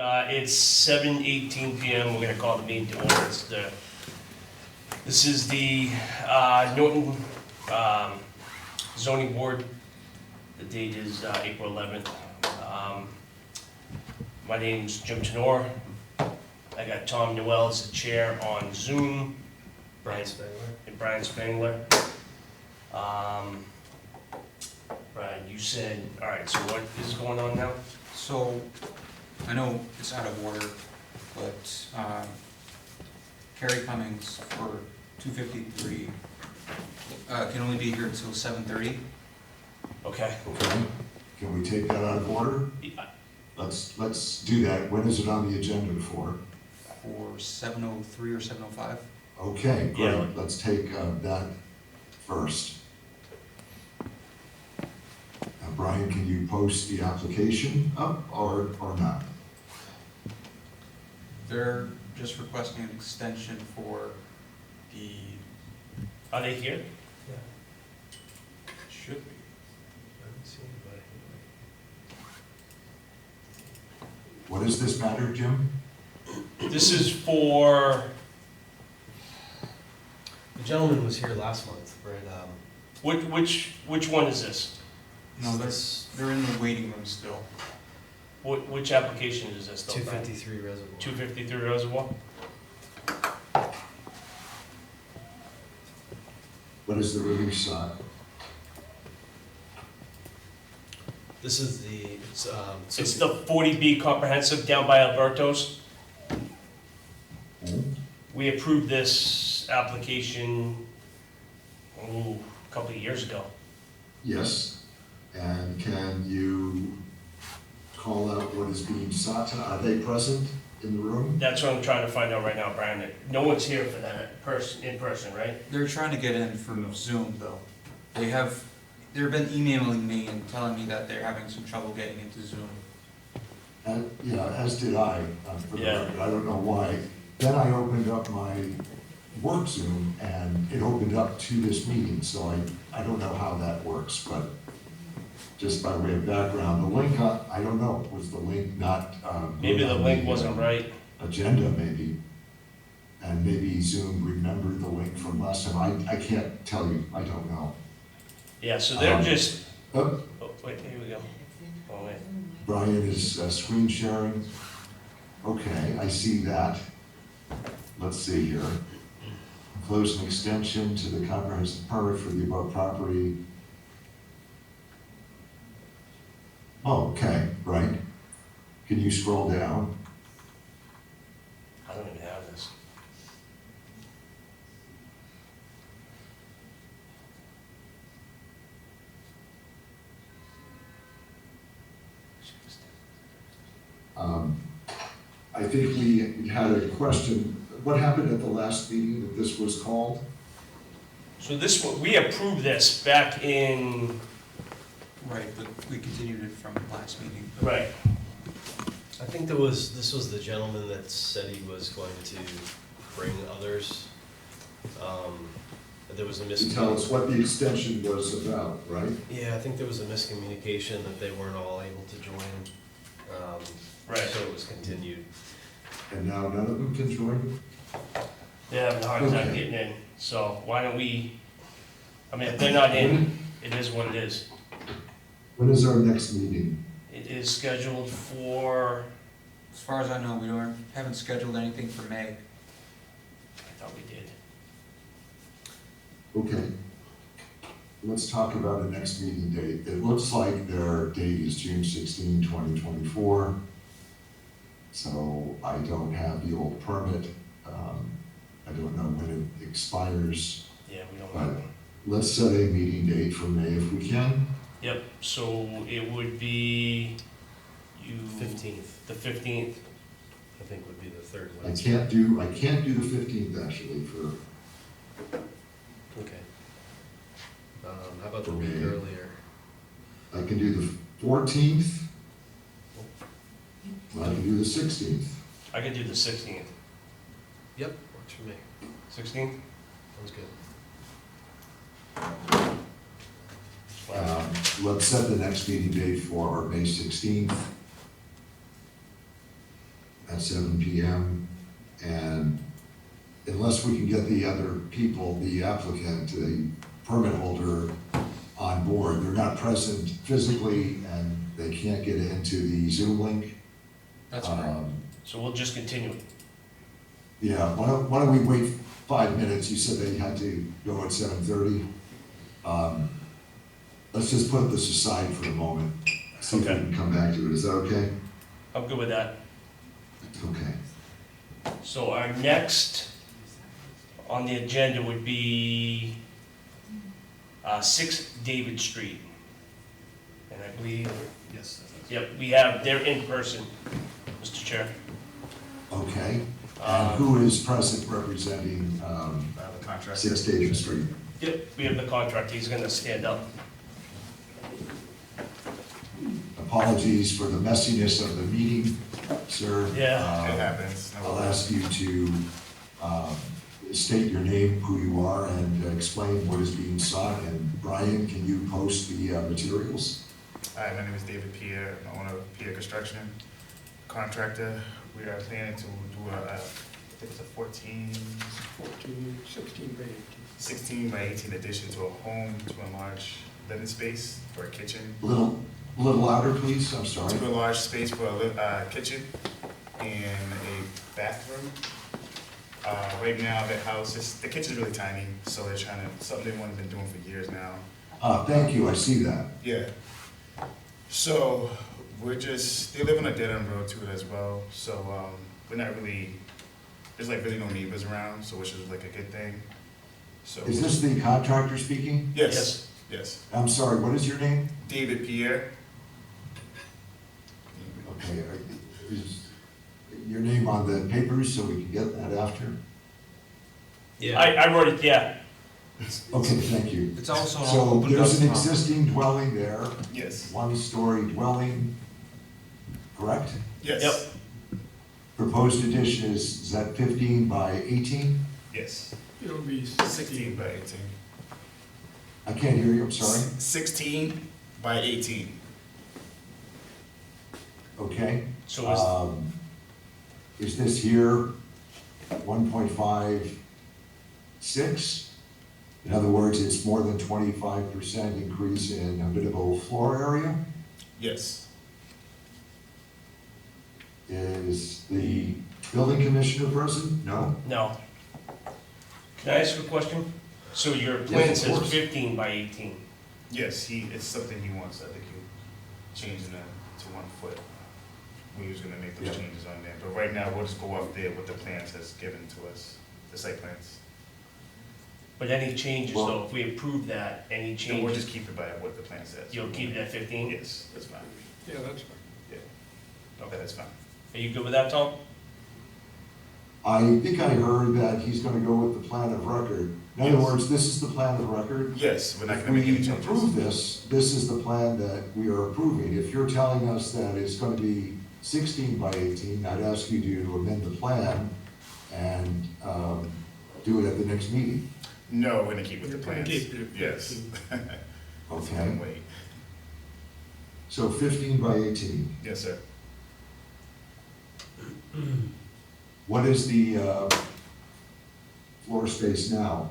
It's 7:18 PM. We're gonna call the meeting to order. This is the Norton zoning board. The date is April 11th. My name's Jim Tenor. I got Tom Newell as the chair on Zoom. Brian Spangler. And Brian Spangler. Brian, you said, all right, so what is going on now? So, I know it's out of order, but Carrie Cummings for 253 can only be here until 7:30. Okay. Okay, can we take that out of order? Let's do that. When is it on the agenda for? For 7:03 or 7:05. Okay, Yeah. great. Let's take that first. Now, Brian, can you post the application up or not? They're just requesting an extension for the, Are they here? should be. I don't see anybody. What is this matter, Jim? This is for, The gentleman was here last month, right? which one is this? No, they're in the waiting room still. Which application is this though? 253 Reservoir. 253 Reservoir? What is the relief sought? This is the, It's the 40B comprehensive down by Alberto's. We approved this application, a couple of years ago. Yes, and can you call out what is being sought? Are they present in the room? That's what I'm trying to find out right now, Brian. No one's here for that in person, right? They're trying to get in from Zoom though. They've been emailing me and telling me that they're having some trouble getting into Zoom. And, yeah, as did I, for the Yeah. record. I don't know why. Then I opened up my work Zoom and it opened up to this meeting, so I don't know how that works, but just by way of background, the link, I don't know, was the link not? Maybe the on link wasn't right. Agenda maybe, and maybe Zoom remembered the link from last time. I can't tell you, I don't know. Yeah, so they're just, Oh, oh, wait, here we go. Oh, wait. Brian is screen sharing. Okay, I see that. Let's see here. Close an extension to the comprehensive permit for the above property. Oh, okay, right. Can you scroll down? I don't even have this. I think we had a question. What happened at the last meeting that this was called? So we approved this back in, Right, but we continued it from last meeting. right, I think this was the gentleman that said he was going to bring others. There was a To tell us miscommunication. what the extension was about, right? Yeah, I think there was a miscommunication that they weren't all able to join. Right. So it was continued. And now none of them can join? they're having a hard time Okay. getting in. So why don't we, I mean, if they're not in, it is what it is. When is our next meeting? It is scheduled for, As far as I know, we haven't scheduled anything for May. I thought we did. Okay. Let's talk about the next meeting date. It looks like their date is June 16, 2024. So I don't have the old permit. I don't know when it expires. Yeah, we don't Right. have one. Let's set a meeting date for May if we can. Yep, so it would be 15th, the 15th. I think would be the third I Wednesday. can't do the 15th actually for, Okay. How about the week Okay. earlier? I can do the 14th. I can do the 16th. I could do the 16th. Yep, works for me. 16th? Sounds good. Let's set the next meeting date for May 16th. at 7 PM. And unless we can get the other people, the applicant, the permit holder on board, they're not present physically and they can't get into the Zoom link. That's right. So we'll just continue it. Yeah, why don't we wait 5 minutes? You said they had to go at 7:30. Let's just put this aside for a moment, see if we Okay. can come back to it. Is that okay? I'm good with that. Okay. So our next on the agenda would be 6 David Street. And I believe, Yes. yep, they're in person, Mr. Chair. Okay. Um, And who is present representing The contract. 6 David Street? Yep, we have the contract, he's gonna stand up. Apologies for the messiness of the meeting, sir. Yeah. It happens. No I'll worries. ask you to state your name, who you are, and explain what is being sought. And Brian, can you post the materials? Hi, my name is David Pierre, I'm owner of Pierre Construction, contractor. We are planning to do I think it's a 16 by 18 addition to a home to enlarge living space for a kitchen. A little louder, please, I'm sorry. To enlarge space for a kitchen and a bathroom. Right now, the kitchen's really tiny, so they're trying to, something they've been doing for years now. Thank you, I see that. Yeah. So they live on a dead end road to it as well. So we're not really, there's like really no neighbors around, so which is like a good thing. So. Is this the contractor speaking? Yes, yes. I'm sorry, what is your name? David Pierre. Okay, is your name on the papers so we can get that after? Yeah, I wrote it, yeah. Okay, thank you. It's also an So open there's an up, existing dwelling there, Yes. one-story dwelling, correct? Yes. Yep. Proposed addition is that 15 by 18? Yes. It'll be 16 by 18. I can't hear you, I'm sorry. 16 by 18. Okay. So Is this here 1.56? In other words, it's more than 25% increase in habitable floor area? Yes. Is the building commissioner present? No? no. Can I ask a question? So your plan Yes, of says course. 15 by 18. Yes, it's something he wants, I think you changing it to 1 foot. We was gonna make those Yeah. changes on there, but right now, we'll just go up there with the plans that's given to us, the site plans. But any changes Well- though, if we approve that, any And we'll just changes, keep it by what the plan says. you'll keep it at 15? Yes, that's fine. Yeah, that's fine. Yeah. Okay, that's fine. Are you good with that, Tom? I think I heard that he's gonna go with the plan of record. In other Yes. words, this is the plan of record. Yes, we're not If gonna make any we changes. approve this is the plan that we are approving. If you're telling us that it's gonna be 16 by 18, I'd ask you to amend the plan and do it at the next meeting. No, we're gonna keep with the We're gonna plans. keep it at Yes. 15. Okay, Wait, so 15 by 18. yes, sir. What is the floor space now?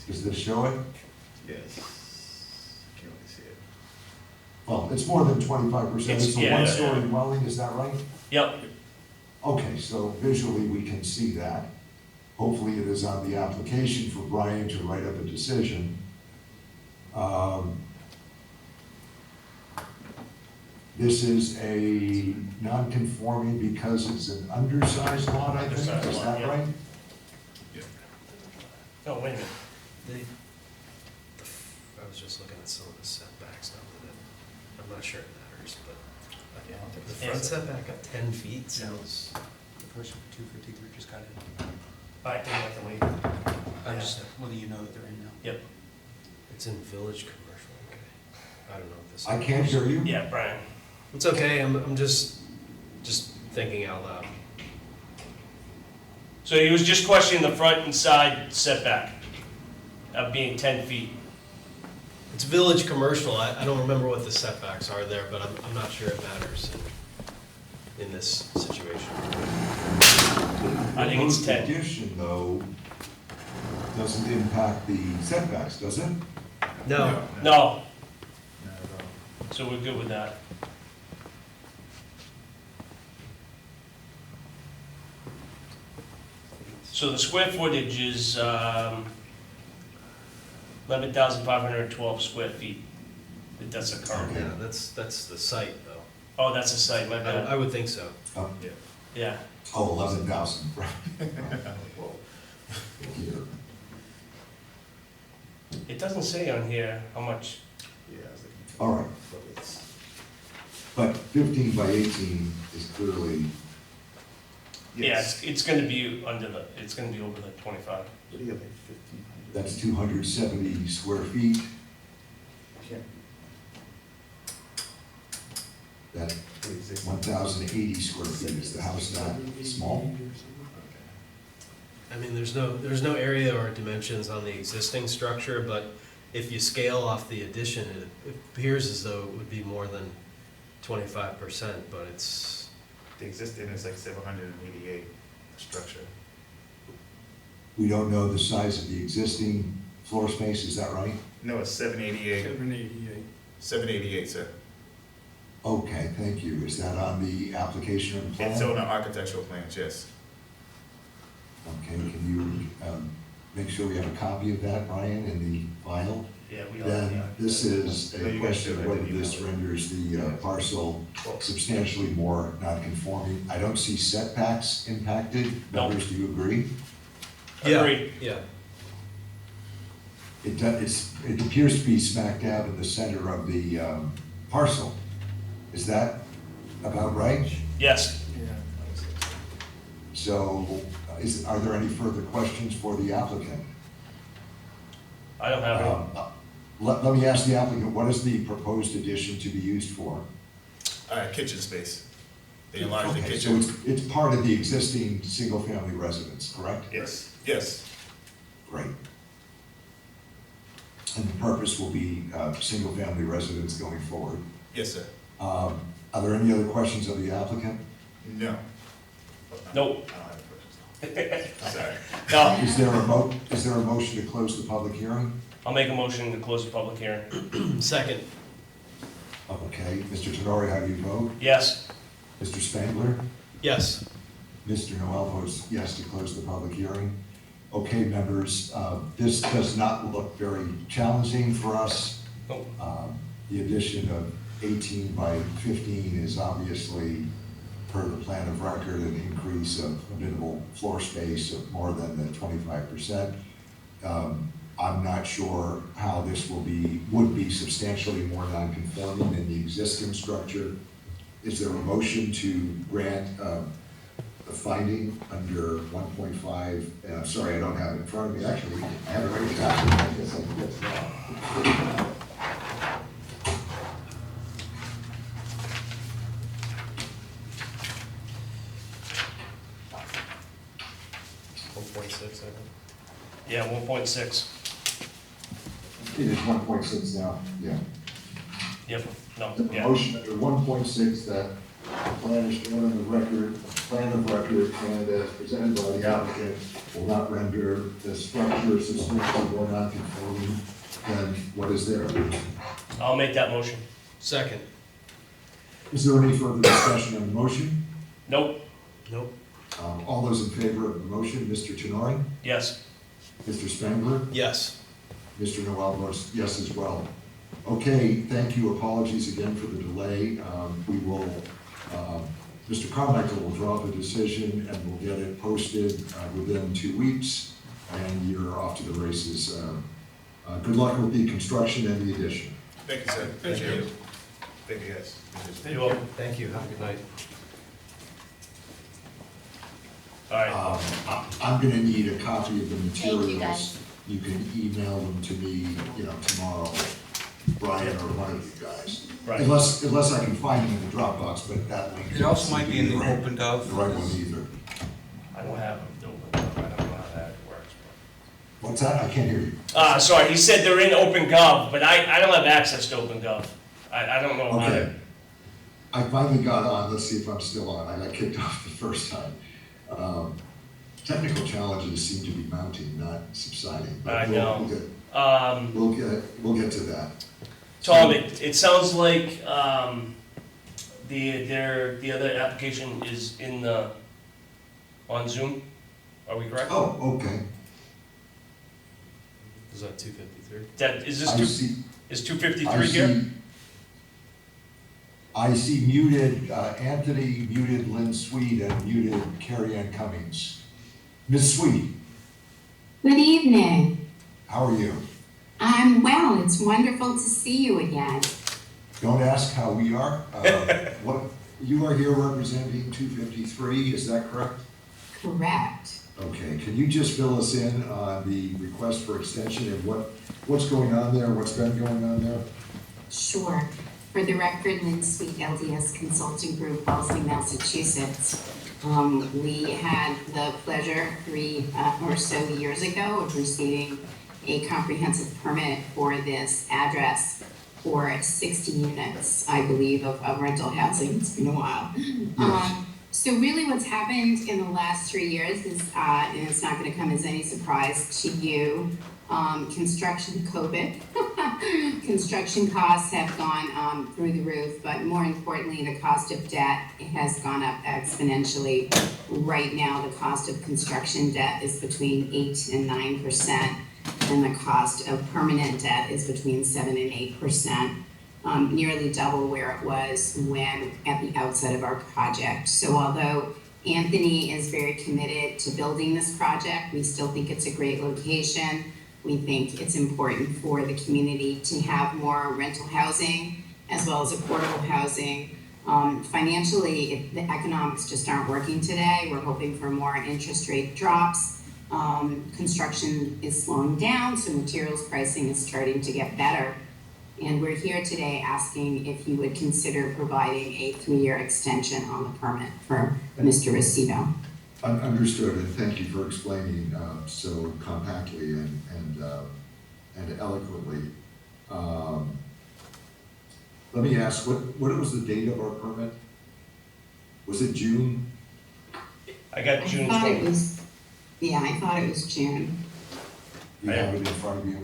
Does this show it? Yes. Can't really see it. Well, it's more than 25%. It's a Yeah, one-story yeah. dwelling, is that right? Yep, Okay, so visually we can see that. Hopefully it is on the application for Brian to write up a decision. This is a non-conforming because it's an undersized lot, I think, Undersized is lot, that yeah. right? no, wait a minute. I was just looking at some of the setbacks now that I'm not sure it matters, but Yeah, I don't think the Yeah. front setback of 10 feet sounds, the person for 253 just got in. I think I have to wait. I'm Yeah. just letting you know that they're in now. Yep, it's in village commercial, okay. I don't know if this. I can't hear you. yeah, Brian. It's okay, I'm just thinking out loud. So he was just questioning the front and side setback of being 10 feet. It's village commercial, I don't remember what the setbacks are there, but I'm not sure it matters. in this situation. I think it's The 10. addition, though, doesn't impact the setbacks, does it? No, No, Not at all. so we're good with that. So the square footage is 11,512 square feet. That's a current. Okay. yeah, that's the site though. Oh, that's a site, my I bad. would think so. Oh, Yeah, oh, 11,000, right. Whoa. Here. it doesn't say on here how much. Yeah, I was looking. All right, but 15 by 18 is clearly, Yeah, Yes. it's gonna be under the, it's gonna be over the 25. What do you have, like 1,500? that's 270 square feet. Yeah. That The existing. 1,080 square feet, is the house that small? I mean, there's no area or dimensions on the existing structure, but if you scale off the addition, it appears as though it would be more than 25%, but it's, The existing is like 788 structure. We don't know the size of the existing floor space, is that right? No, it's 788. 788, sir. Okay, thank you. Is that on the application or the plan? It's on the architectural plans, yes. Okay, can you make sure we have a copy of that, Brian, in the file? Yeah, we are. Then this is No, a you guys question do of it. whether this renders the parcel Well, substantially more non-conforming. I don't see setbacks impacted. No. Members, do you agree? Agreed. yeah. It appears to be smack dab in the center of the parcel. Is that about right? Yes, So are there any further questions for the applicant? I don't have any. Let me ask the applicant, what is the proposed addition to be used for? kitchen space. They enlarged the Okay, so kitchen. it's part of the existing single-family residence, correct? Yes, yes, Great. And the purpose will be single-family residence going forward. yes, sir. Are there any other questions of the applicant? No. Nope. I don't have questions. Sorry. No, Is there a motion to close the public hearing? I'll make a motion to close the public hearing. Second, Okay, Mr. Tenori, how do you vote? Yes, Mr. Spangler? yes. Mr. Noel votes yes to close the public hearing. Okay, members, this does not look very challenging for us. Nope. The addition of 18 by 15 is obviously, per the plan of record, an increase of minimal floor space of more than the 25%. I'm not sure how this would be substantially more non-conforming than the existing structure. Is there a motion to grant a finding under 1.5? Sorry, I don't have it in front of me. Actually, I have it right here. I guess I can get to that. 1.6, I think. yeah, 1.6. It is 1.6 now, yeah. Yep, no, The yeah. motion under 1.6 that the plan is shown on the record, plan of record, and as presented by the applicant, will not render the structure substantially more non-conforming than what is there. I'll make that motion. Second, Is there any further discussion on the motion? Nope, nope. All those in favor of the motion, Mr. Tenori, yes. Mr. Spangler, Yes. Mr. Noel votes yes as well. Okay, thank you. Apologies again for the delay. We will, Mr. Carmichael will draw the decision and we'll get it posted within 2 weeks, and you're off to the races. Good luck with the construction and the addition. Thank you, sir. Thank you. Thank you, guys. You're welcome. Thank you, have a good night. All right, I'm gonna need a copy of the Thank you, materials. guys. You can email them to me, tomorrow, Brian or one of you guys. right. Unless I can find them in the Dropbox, but that link. It also might be in the right- open The gov. right one either. I don't have them, I don't know how that works. What's that? I can't hear you. Sorry, he said they're in OpenGov, but I don't have access to OpenGov. I don't know how Okay. to. I finally got on, let's see if I'm still on, I got kicked off the first time. Technical challenges seem to be mounting, not subsiding. But I know. We'll get to that. Tom, it sounds like, the other application is on Zoom, are we correct? Oh, okay. Is that 253? Is I 253 here? see- I see muted Anthony, muted Lynn Sweet, and muted Carrie Ann Cummings. Ms. Sweet, Good evening. how are you? I'm well. It's wonderful to see you again. Don't ask how we are. What, you are here representing 253, is that correct? Correct. Okay, can you just fill us in on the request for extension and what's going on there, what's been going on there? Sure. For the record, Lynn Sweet, LDS Consulting Group, Wellesley, Massachusetts. We had the pleasure 3 or so years ago of receiving a comprehensive permit for this address for 60 units, I believe, of rental housing. It's been a while. Yes. So really what's happened in the last 3 years is, and it's not gonna come as any surprise to you, construction COVID. Construction costs have gone through the roof, but more importantly, the cost of debt has gone up exponentially. Right now, the cost of construction debt is between 8 and 9%, and the cost of permanent debt is between 7 and 8%. Nearly double where it was when at the outset of our project. So although Anthony is very committed to building this project, we still think it's a great location. We think it's important for the community to have more rental housing as well as affordable housing. Financially, the economics just aren't working today. We're hoping for more interest rate drops. Construction is slowing down, so materials pricing is starting to get better. And we're here today asking if you would consider providing a 3-year extension on the permit for Mr. Rosito. Understood, and thank you for explaining so compactly and eloquently. Let me ask, what was the date of our permit? Was it June? I got June I thought it 20. was, yeah, I thought it was June. You have it in front of you?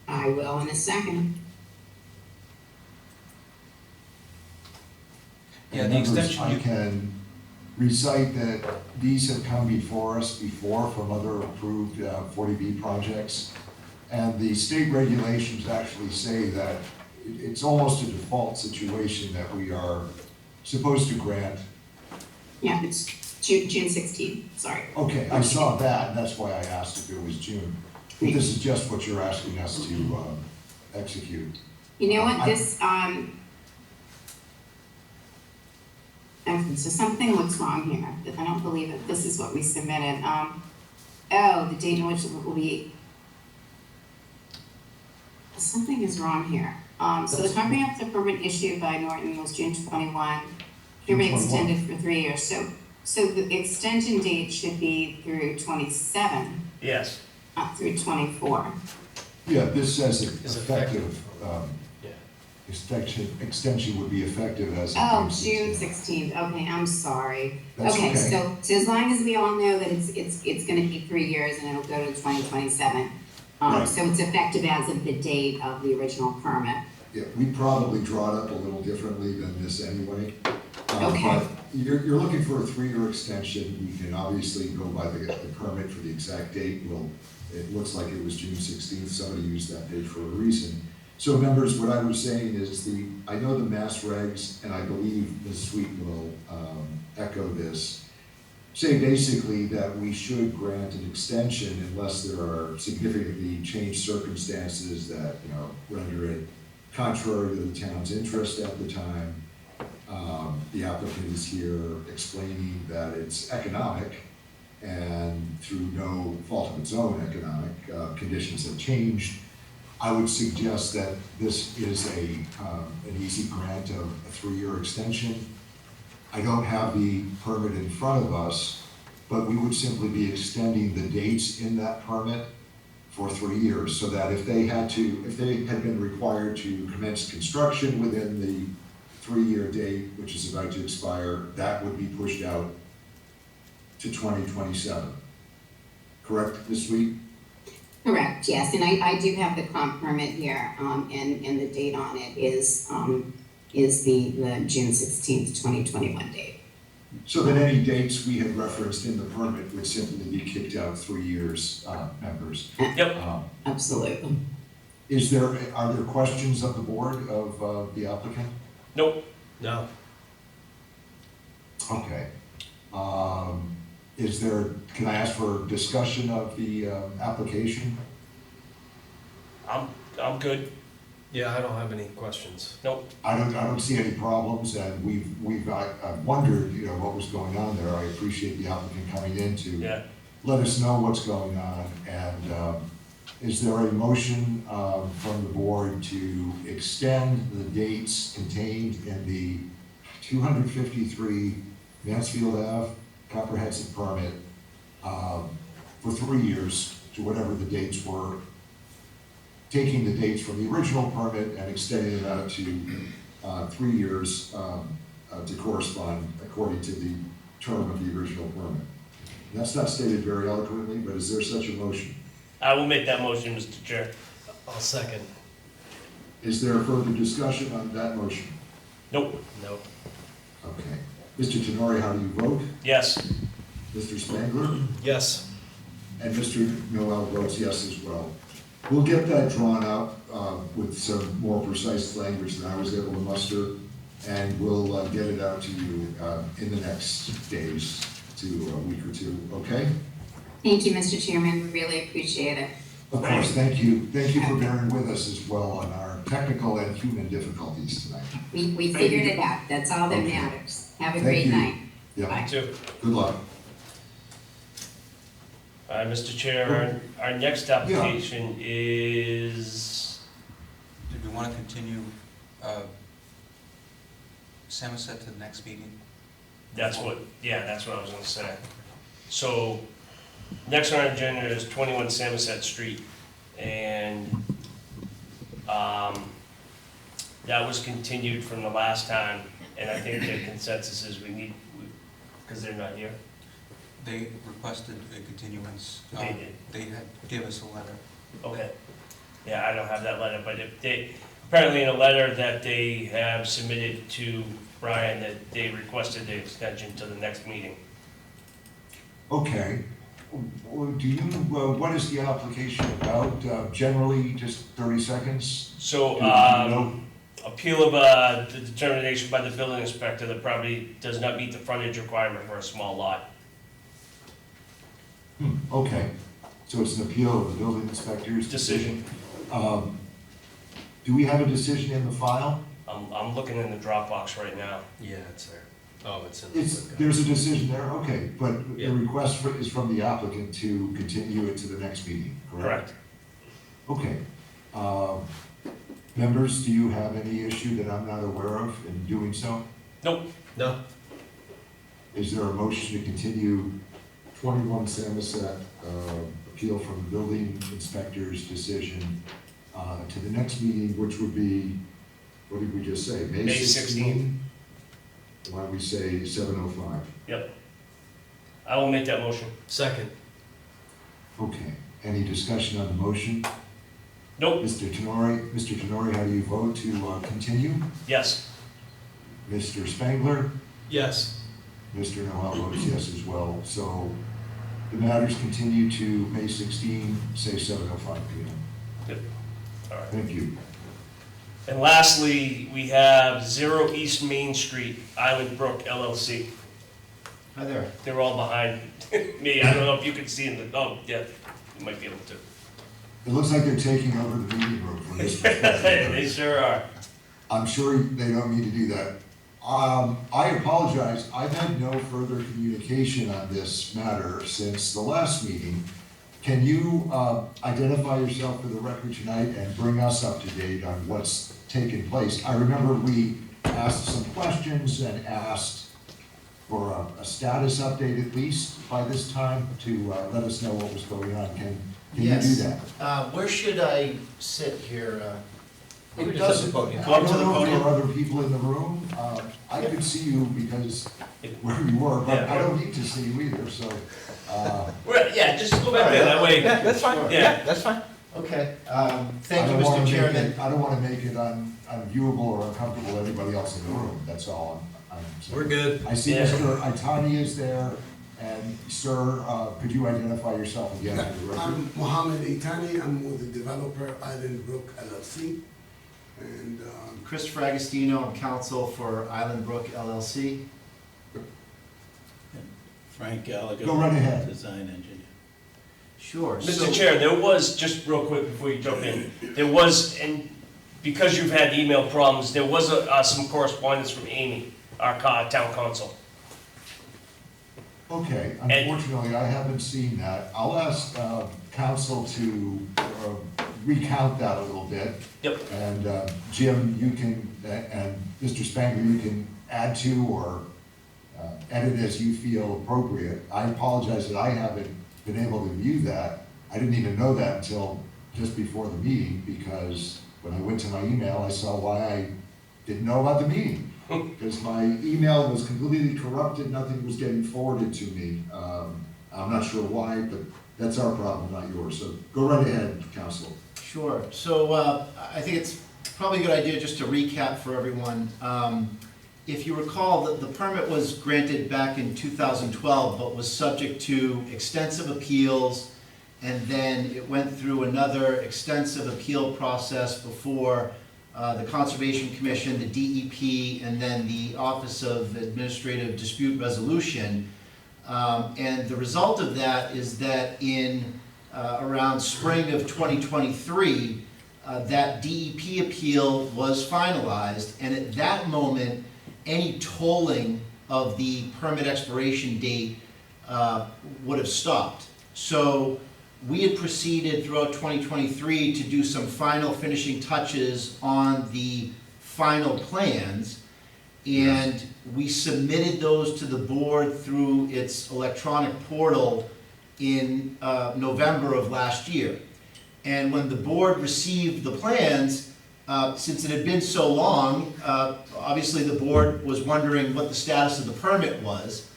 I will in a second. Yeah, the Members, extension I you- can recite that these have come before us before from other approved 40B projects. And the state regulations actually say that it's almost a default situation that we are supposed to grant. Yeah, it's June 16th, sorry. Okay, I saw that, and that's why I asked if it was June. But this is just what you're asking us to execute. You know what, I- this, okay, so something looks wrong here. I don't believe that this is what we submitted. The date in which it will be, something is wrong here. So the comprehensive permit issued by Norton was June 21, hereby June 21. extended for 3 years. So the extension date should be through 27, Yes, not through 24. Yeah, this says It's effective, Yeah. extension would be effective as of Oh, June June 16th. 16th, okay, I'm sorry. That's Okay, okay. so as long as we all know that it's gonna be 3 years and it'll go to 2027. Right. So it's effective as of the date of the original permit. Yeah, we probably draw it up a little differently than this anyway. Okay. But you're looking for a 3-year extension. We can obviously go by the permit for the exact date. Well, it looks like it was June 16th. Somebody used that date for a reason. So members, what I was saying is I know the mass regs, and I believe Ms. Sweet will echo this, say basically that we should grant an extension unless there are significantly changed circumstances that, render it contrary to the town's interest at the time. The applicant is here explaining that it's economic, and through no fault of its own economic, conditions have changed. I would suggest that this is an easy grant of a 3-year extension. I don't have the permit in front of us, but we would simply be extending the dates in that permit for 3 years, so that if they had been required to commence construction within the 3-year date, which is about to expire, that would be pushed out to 2027. Correct, Ms. Sweet? Correct, yes, and I do have the comp permit here, and the date on it is the June 16th, 2021 date. So then any dates we had referenced in the permit would simply be kicked out 3 years, members. Yep. Absolutely. Are there questions of the board of the applicant? Nope. No, Okay. Can I ask for discussion of the application? I'm good. yeah, I don't have any questions. Nope. I don't see any problems, and I've wondered, what was going on there. I appreciate the applicant coming in to Yeah. let us know what's going on, and is there a motion from the board to extend the dates contained in the 253 Mansfield Ave comprehensive permit for 3 years to whatever the dates were, taking the dates from the original permit and extending it out to 3 years to correspond according to the term of the original permit? That's not stated very eloquently, but is there such a motion? I will make that motion, Mr. Chair. I'll second. Is there further discussion on that motion? Nope. Nope. Okay. Mr. Tenori, how do you vote? Yes. Mr. Spangler? Yes. And Mr. Noel votes yes as well. We'll get that drawn up with some more precise language than I was able to muster, and we'll get it out to you in the next days to a week or two, okay? Thank you, Mr. Chairman, we really appreciate it. Of course, thank you. Thank you for bearing with us as well on our technical and human difficulties tonight. We figured it out, that's all that Okay. matters. Have a Thank great you. night. Yeah, Me too. good luck. Mr. Chair, our next application is, Did we want to continue Samoset to the next meeting? that's what I was gonna say. So, next on our agenda is 21 Samoset Street, and, that was continued from the last time, and I think the consensus is because they're not here. They requested a continuance. They did. They had gave us a letter. Okay. Yeah, I don't have that letter, but if they, apparently in a letter that they have submitted to Brian, that they requested the extension to the next meeting. Okay. Do you, what is the application about? Generally, just 30 seconds? So, No? appeal of the determination by the building inspector that property does not meet the frontage requirement for a small lot. Okay, so it's an appeal of the building inspector's decision. Do we have a decision in the file? I'm looking in the Dropbox right now. Yeah, it's there. Oh, it's in the. There's a decision there, okay, but Yeah. the request is from the applicant to continue it to the next meeting, correct? Correct. Okay. Members, do you have any issue that I'm not aware of in doing so? Nope. No, Is there a motion to continue 21 Samoset, appeal from the building inspector's decision to the next meeting, which would be, what did we just say? May 16th. Why don't we say 7:05? Yep. I will make that motion. second. Okay, any discussion on the motion? Nope. Mr. Tenori, how do you vote to continue? Yes. Mr. Spangler? Yes. Mr. Noel votes yes as well. So the matters continue to May 16, say 7:05 p.m. Yep. All right. Thank you. And lastly, we have 0 East Main Street, Island Brook LLC. Hi there. They're all behind me. I don't know if you can see in the, oh, yeah, you might be able to. It looks like they're taking over the meeting room from this They perspective. sure are. I'm sure they don't need to do that. I apologize, I've had no further communication on this matter since the last meeting. Can you identify yourself for the record tonight and bring us up to date on what's taken place? I remember we asked some questions and asked for a status update at least by this time to let us know what was going on. Can you do Yes. that? Where should I sit here? It doesn't, I Come to the don't know if podium. there are other people in the room. I could see you because where you were, but Yeah. I don't need to see you either, so. Yeah, just go back there, that way. Yeah, that's fine, Yeah. yeah, that's fine. Okay, thank you, Mr. Chairman. I don't wanna make it unviewable or uncomfortable to anybody else in the room, that's all I'm saying. We're good. I see Yeah. Mr. Itani is there, and sir, could you identify yourself again for the record? I'm Mohammed Itani, I'm with the developer Island Brook LLC. And Christopher Agostino, I'm counsel for Island Brook LLC. Frank Gallagher. Go right ahead. Design engineer. Sure. Mr. Chair, there was, just real quick before you jump in, there was, and because you've had email problems, there was some correspondence from Amy, our town council. Okay, unfortunately, I haven't seen that. I'll ask council to recount that a little bit. Yep. And Jim, you can, and Mr. Spangler, you can add to or edit as you feel appropriate. I apologize that I haven't been able to view that. I didn't even know that until just before the meeting, because when I went to my email, I saw why I didn't know about the meeting. Because my email was completely corrupted, nothing was getting forwarded to me. I'm not sure why, but that's our problem, not yours. So go right ahead, council. Sure, so I think it's probably a good idea just to recap for everyone. If you recall, the permit was granted back in 2012, but was subject to extensive appeals, and then it went through another extensive appeal process before the Conservation Commission, the DEP, and then the Office of Administrative Dispute Resolution. And the result of that is that in around spring of 2023, that DEP appeal was finalized, and at that moment, any tolling of the permit expiration date would have stopped. So we had proceeded throughout 2023 to do some final finishing touches on the final plans, and we submitted those to the board through its electronic portal in November of last year. And when the board received the plans, since it had been so long, obviously the board was wondering what the status of the permit was.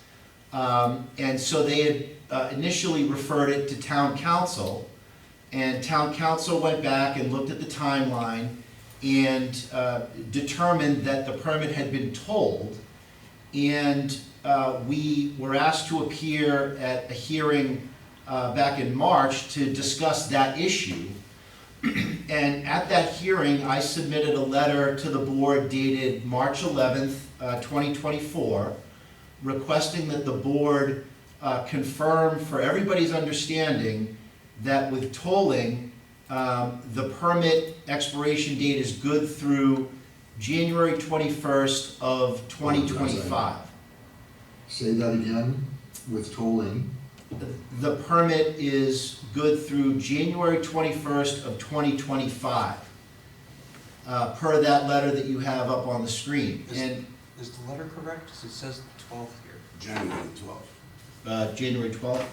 And so they had initially referred it to town council, and town council went back and looked at the timeline and determined that the permit had been tolled. And we were asked to appear at a hearing back in March to discuss that issue. And at that hearing, I submitted a letter to the board dated March 11th, 2024, requesting that the board confirm for everybody's understanding that with tolling, the permit expiration date is good through January 21st of 2025. Say that again, with tolling. The permit is good through January 21st of 2025, per that letter that you have up on the screen. And Is the letter correct? 'Cause it says 12th here. January 12th. January 12th.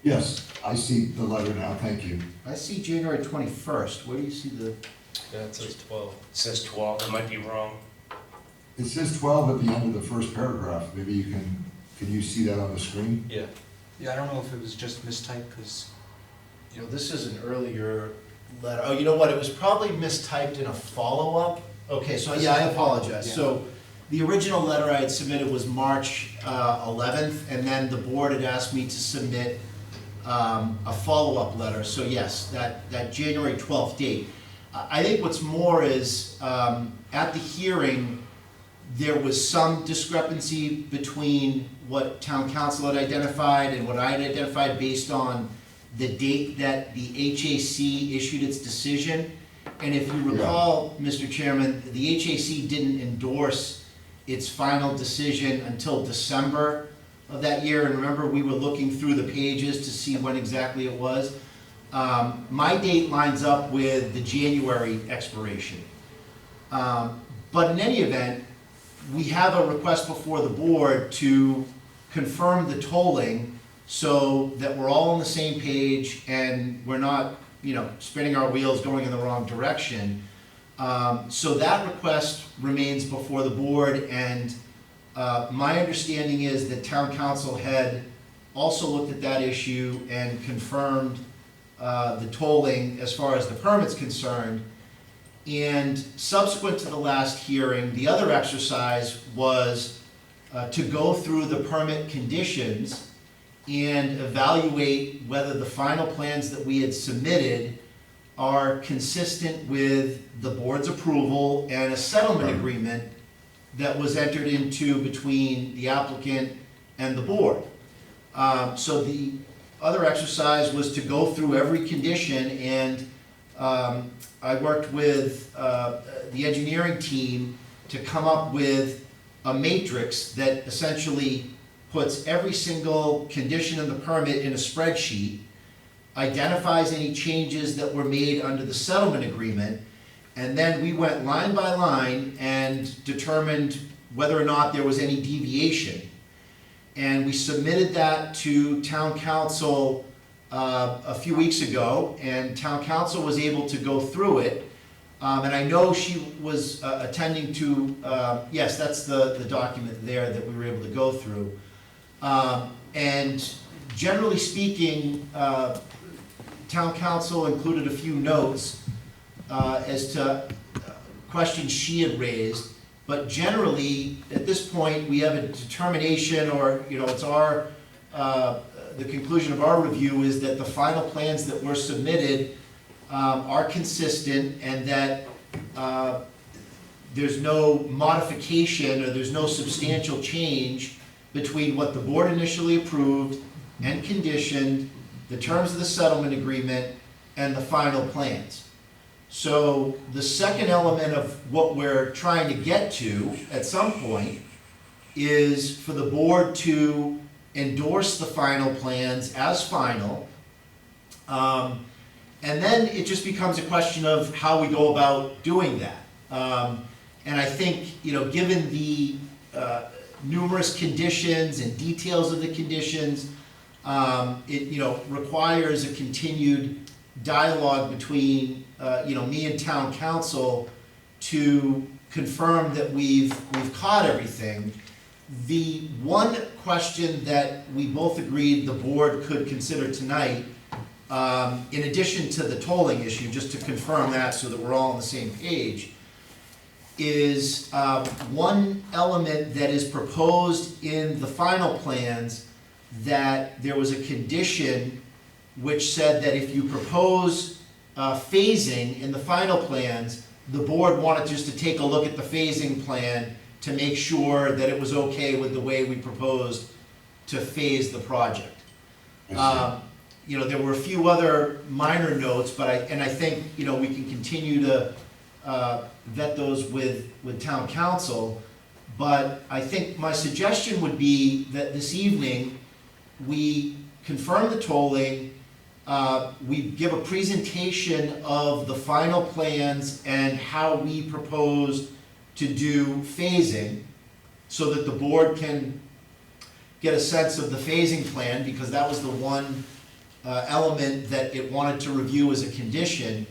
Yes, I see the letter now, thank you. I see January 21st. Where do you see the? Yeah, it says 12. It says 12, I might be wrong. It says 12 at the end of the first paragraph. Maybe you can you see that on the screen? Yeah. Yeah, I don't know if it was just mistyped, because, You know, this is an earlier letter. Oh, you know what? It was probably mistyped in a follow-up. Okay, so yeah, I apologize. Yeah. So the original letter I had submitted was March 11th, and then the board had asked me to submit a follow-up letter. So yes, that January 12th date. I think what's more is, at the hearing, there was some discrepancy between what town council had identified and what I had identified based on the date that the HAC issued its decision. And if you recall, Mr. Chairman, the HAC didn't endorse its final decision until December of that year. And remember, we were looking through the pages to see when exactly it was. My date lines up with the January expiration. But in any event, we have a request before the board to confirm the tolling so that we're all on the same page and we're not, spinning our wheels going in the wrong direction. So that request remains before the board, and my understanding is that town council had also looked at that issue and confirmed the tolling as far as the permit's concerned. And subsequent to the last hearing, the other exercise was to go through the permit conditions and evaluate whether the final plans that we had submitted are consistent with the board's approval and a settlement agreement that was entered into between the applicant and the board. So the other exercise was to go through every condition, and I worked with the engineering team to come up with a matrix that essentially puts every single condition in the permit in a spreadsheet, identifies any changes that were made under the settlement agreement, and then we went line by line and determined whether or not there was any deviation. And we submitted that to town council a few weeks ago, and town council was able to go through it. And I know she was attending to, yes, that's the document there that we were able to go through. And generally speaking, town council included a few notes as to questions she had raised. But generally, at this point, we have a determination, or, it's our, the conclusion of our review is that the final plans that were submitted are consistent, and that there's no modification or there's no substantial change between what the board initially approved and conditioned, the terms of the settlement agreement, and the final plans. So the second element of what we're trying to get to at some point is for the board to endorse the final plans as final. And then it just becomes a question of how we go about doing that. And I think, given the numerous conditions and details of the conditions, it, requires a continued dialogue between, me and town council to confirm that we've caught everything. The one question that we both agreed the board could consider tonight, in addition to the tolling issue, just to confirm that so that we're all on the same page, is one element that is proposed in the final plans, that there was a condition which said that if you propose phasing in the final plans, the board wanted just to take a look at the phasing plan to make sure that it was okay with the way we proposed to phase the project. There were a few other minor notes, but I think, we can continue to vet those with town council. But I think my suggestion would be that this evening, we confirm the tolling, we give a presentation of the final plans and how we propose to do phasing, so that the board can get a sense of the phasing plan, because that was the one element that it wanted to review as a condition.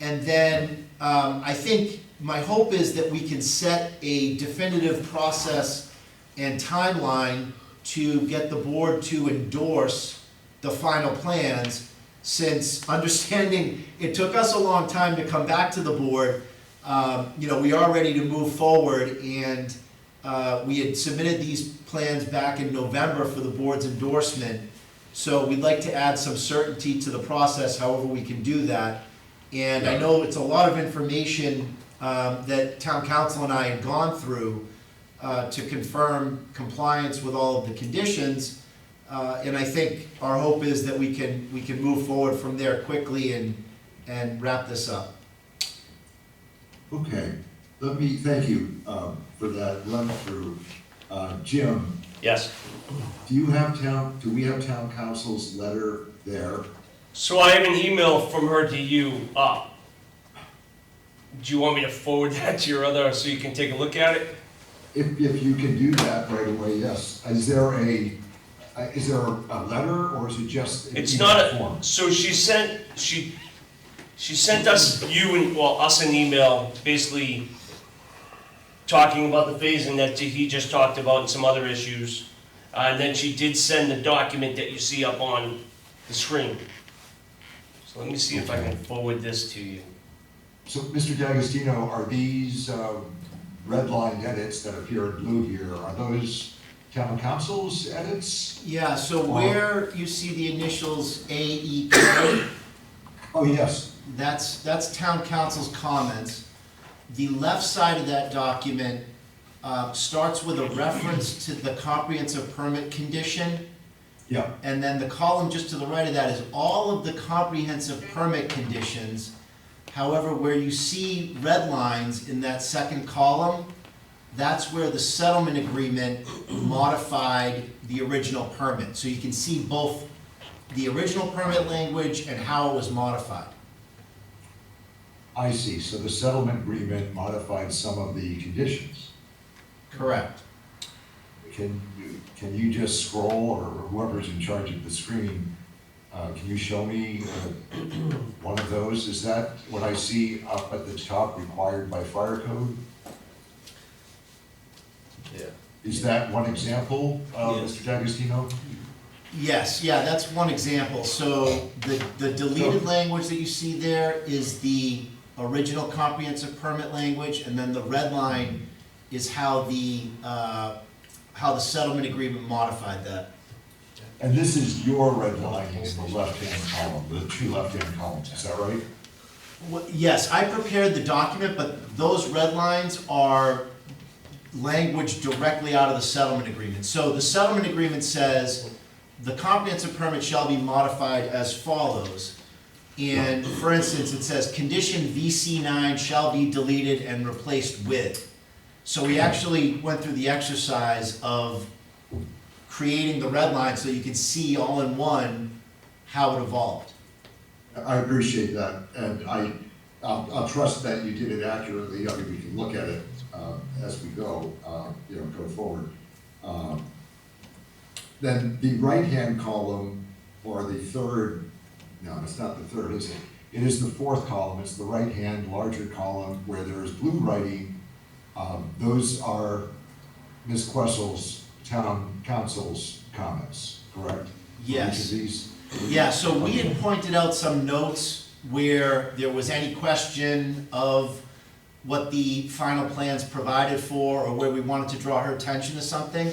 And then I think my hope is that we can set a definitive process and timeline to get the board to endorse the final plans, since understanding it took us a long time to come back to the board. We are ready to move forward, and we had submitted these plans back in November for the board's endorsement. So we'd like to add some certainty to the process, however we can do that. And I know it's a lot of information that town council and I had gone through to confirm compliance with all of the conditions. And I think our hope is that we can move forward from there quickly and wrap this up. Okay, thank you for that run through. Jim, Yes. do we have town council's letter there? So I have an email from her to you. Do you want me to forward that to your other, so you can take a look at it? If you can do that right away, yes. Is there Is there a letter, or is it just an It's email not a, form? so she sent us, us an email, basically talking about the phasing that he just talked about and some other issues. And then she did send the document that you see up on the screen. So let me see if I can forward this to you. So, Mr. D'Agostino, are these red line edits that appear in blue here, are those town council's edits? Yeah, so where you see the initials AEK, Oh, yes. that's town council's comments. The left side of that document starts with a reference to the comprehensive permit condition. Yeah, And then the column just to the right of that is all of the comprehensive permit conditions. However, where you see red lines in that second column, that's where the settlement agreement modified the original permit. So you can see both the original permit language and how it was modified. I see. So the settlement agreement modified some of the conditions. Correct. Can you just scroll, or whoever's in charge of the screen, can you show me one of those? Is that what I see up at the top, required by fire code? Yeah. Is that one example, Yes. Mr. D'Agostino? Yes, yeah, that's one example. So the deleted language that you see there is the original comprehensive permit language, and then the red line is how the settlement agreement modified that. And this is your red line in the left-hand column, the two left-hand columns, is that right? Yes, I prepared the document, but those red lines are language directly out of the settlement agreement. So the settlement agreement says, the comprehensive permit shall be modified as follows. And for instance, it says, condition VC9 shall be deleted and replaced with. So we actually went through the exercise of creating the red line so you could see all in one how it evolved. I appreciate that, and I'll trust that you did it accurately. I mean, we can look at it as we go, go forward. Then the right-hand column, or the third, no, it's not the third, is it? It is the fourth column. It's the right-hand larger column where there is blue writing. Those are Ms. Quessel's town council's comments, correct? Yes. For each of these? Yeah, so we had pointed out some notes where there was any question of what the final plans provided for, or where we wanted to draw her attention to something.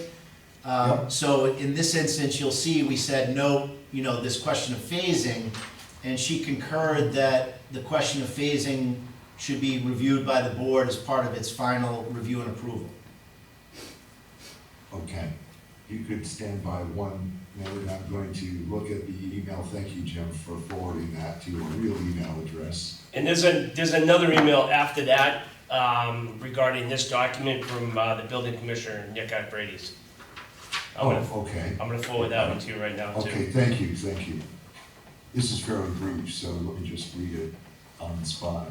Yep. So in this instance, you'll see, we said, no, this question of phasing, and she concurred that the question of phasing should be reviewed by the board as part of its final review and approval. Okay, you could stand by 1 minute. I'm going to look at the email. Thank you, Jim, for forwarding that to a real email address. And there's another email after that regarding this document from the building commissioner, Nick Atbrades. Okay. I'm gonna forward that one to you right now, too. Okay, thank you. This is fairly brief, so let me just read it on the spot.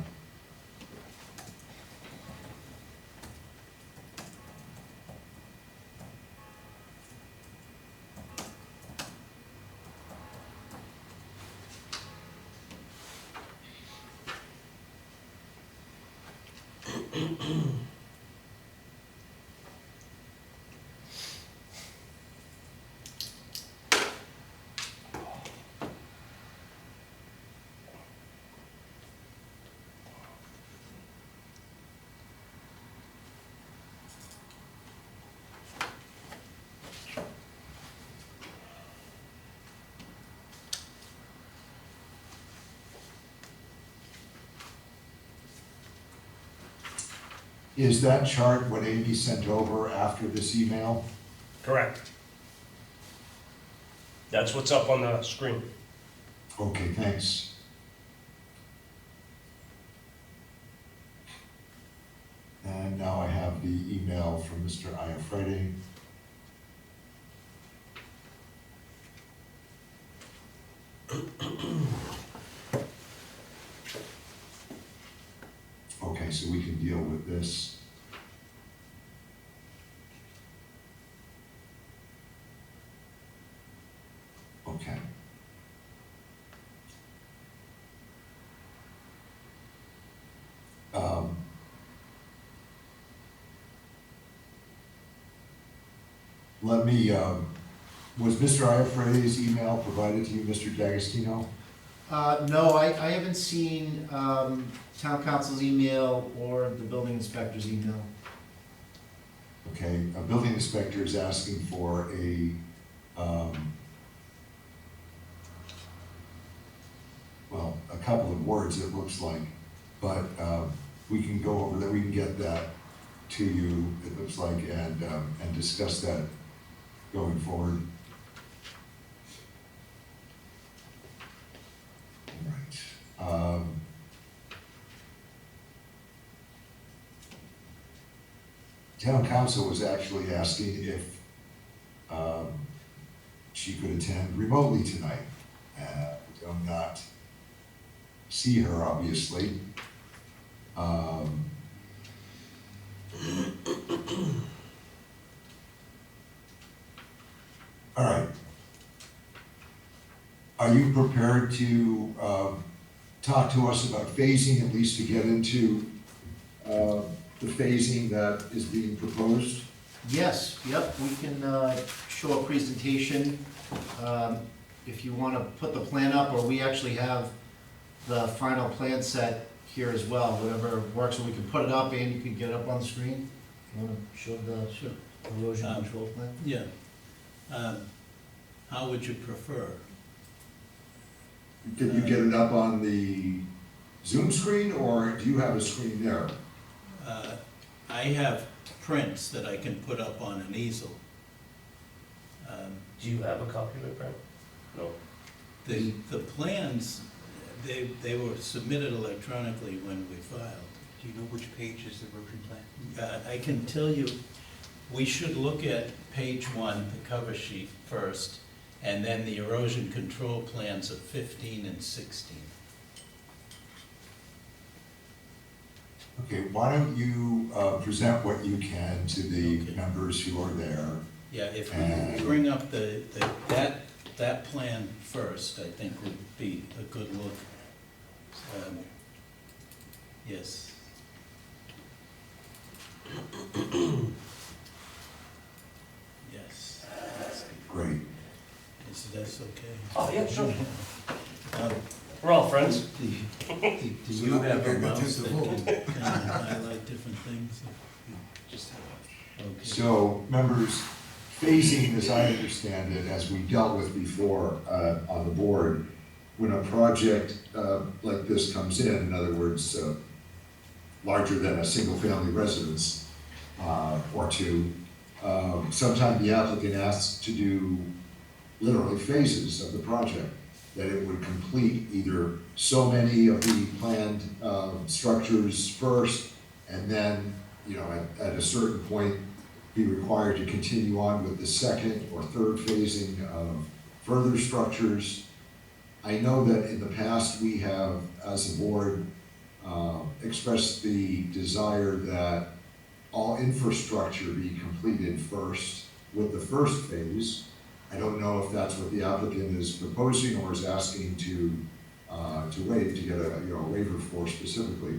Is that chart what Amy sent over after this email? Correct. That's what's up on the screen. Okay, thanks. And now I have the email from Mr. Iafredi. Okay, so we can deal with this. Okay. Um, Let me, was Mr. Iafredi's email provided to you, Mr. D'Agostino? No, I haven't seen, town council's email or the building inspector's email. Okay, a building inspector is asking for a, well, a couple of words, it looks like, but we can go over that, we can get that to you, it looks like, and discuss that going forward. All right. Town council was actually asking if she could attend remotely tonight. We do not see her, obviously. All right. Are you prepared to talk to us about phasing, at least to get into the phasing that is being proposed? Yes, yep, we can, show a presentation, if you wanna put the plan up, or we actually have the final plan set here as well, whatever works, or we can put it up and you can get it up on the screen. You wanna show the erosion control plan? Yeah. How would you prefer? Can you get it up on the Zoom screen, or do you have a screen there? I have prints that I can put up on an easel. Do you have a copy of it, Brent? No. The plans, they were submitted electronically when we filed. Do you know which page is the erosion plan? I can tell you, we should look at page 1, the cover sheet first, and then the erosion control plans of 15 and 16. Okay, why don't you present what you can to the Okay. members who are there? Yeah, if And- we bring up that plan first, I think would be a good look. Yes. Yes, that's, Great. is that's okay. Oh, yeah, sure. Um, We're all friends. Do you now have we a can mouse attempt that to can kind of highlight different things? Okay. So, members, phasing, as I understand it, as we dealt with before on the board, when a project like this comes in other words, larger than a single-family residence or two, sometimes the applicant asks to do literally phases of the project, that it would complete either so many of the planned structures first, and then, you know, at a certain point, be required to continue on with the second or third phasing of further structures. I know that in the past, we have, as a board, expressed the desire that all infrastructure be completed first with the first phase. I don't know if that's what the applicant is proposing or is asking to waive, to get a, you know, waiver for specifically.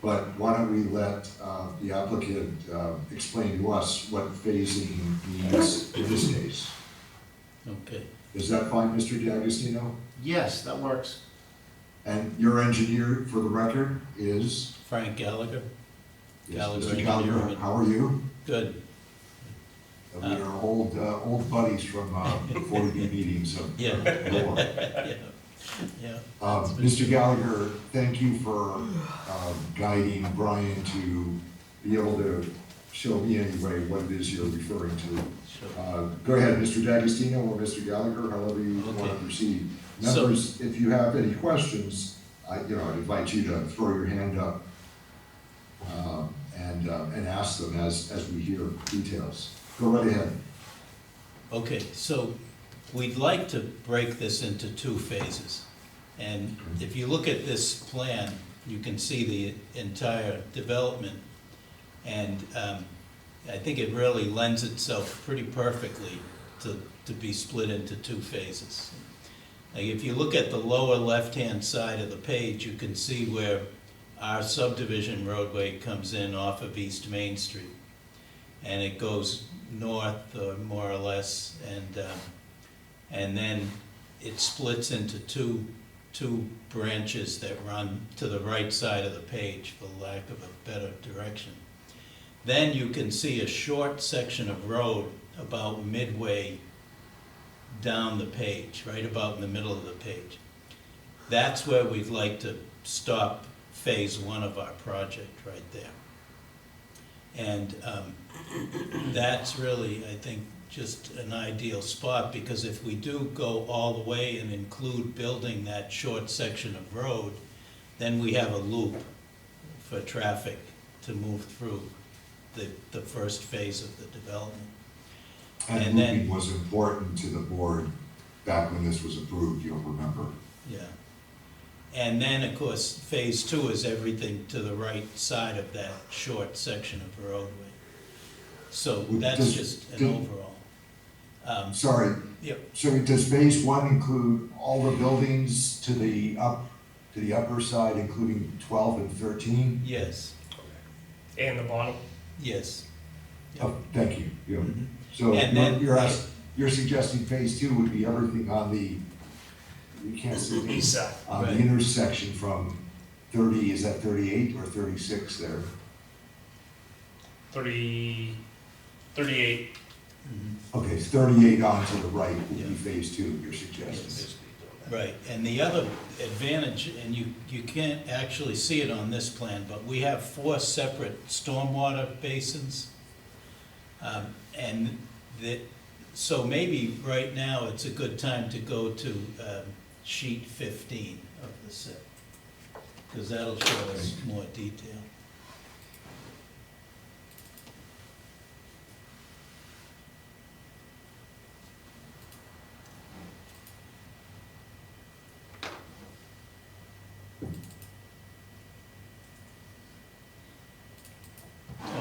But why don't we let the applicant explain to us what phasing means in this case? Okay. Is that fine, Mr. D'Agostino? Yes, that works. And your engineer, for the record, is? Frank Gallagher? Yes, Gallagher Mr. Gallagher, Engineering. how are you? Good. We are old buddies from 40B meetings of Yeah. yore. Yeah. Yeah. Mr. Gallagher, thank you for guiding Brian to be able to show me anyway what it is you're referring to. Sure. Go ahead, Mr. D'Agostino or Mr. Gallagher, however you want to Okay. proceed. So- Members, if you have any questions, I'd invite you to throw your hand up and ask them as we hear details. Go right ahead. Okay, so we'd like to break this into 2 phases. And if you look at this plan, you can see the entire development. And I think it really lends itself pretty perfectly to be split into two phases. Like, if you look at the lower left-hand side of the page, you can see where our subdivision roadway comes in off of East Main Street. And it goes north, more or less, and then it splits into two branches that run to the right side of the page, for lack of a better direction. Then you can see a short section of road about midway down the page, right about in the middle of the page. That's where we'd like to stop phase one of our project, right there. And that's really, I think, just an ideal spot, because if we do go all the way and include building that short section of road, then we have a loop for traffic to move through the first phase of the development. And And then- looping was important to the board back when this was approved, you'll remember. Yeah. And then, of course, phase two is everything to the right side of that short section of roadway. So Well, that's does- just an do- overall. Sorry, Yep, so does phase one include all the buildings to the upper side, including 12 and 13? yes, And the bottom? yes. Oh, thank you. Yeah. Mhm. So And then- you're suggesting phase two would be everything on the, you can't see East these, side. on the Right. intersection from 30, is that 38 or 36 there? 38. Mhm. Okay, it's 38 on to the right would be Yeah. phase two, you're suggesting. Yes. Right, and the other advantage, and you can't actually see it on this plan, but we have 4 separate stormwater basins. And so maybe right now it's a good time to go to sheet 15 of the set, because that'll show us more detail.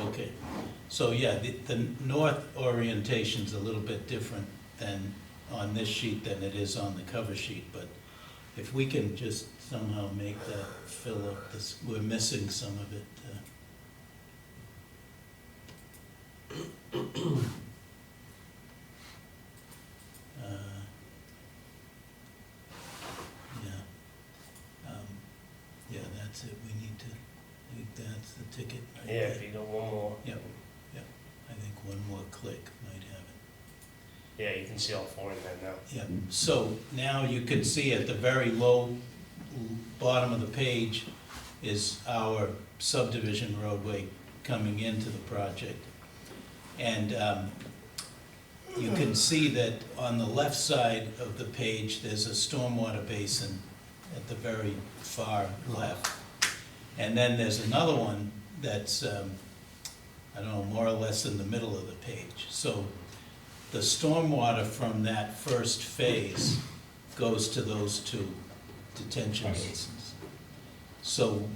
Okay, so yeah, the north orientation's a little bit different than on this sheet than it is on the cover sheet, but if we can just somehow make that fill up this, we're missing some of it. Yeah, that's it, we need to, I think that's the ticket. right Yeah, there. if you go one more. Yep. I think one more click might have it. Yeah, you can see all 4 in there now. Yep, so now you can see at the very low bottom of the page is our subdivision roadway coming into the project. And you can see that on the left side of the page, there's a stormwater basin at the very far left. And then there's another one that's, I don't know, more or less in the middle of the page. So the stormwater from that first phase goes to those 2 detention basins. So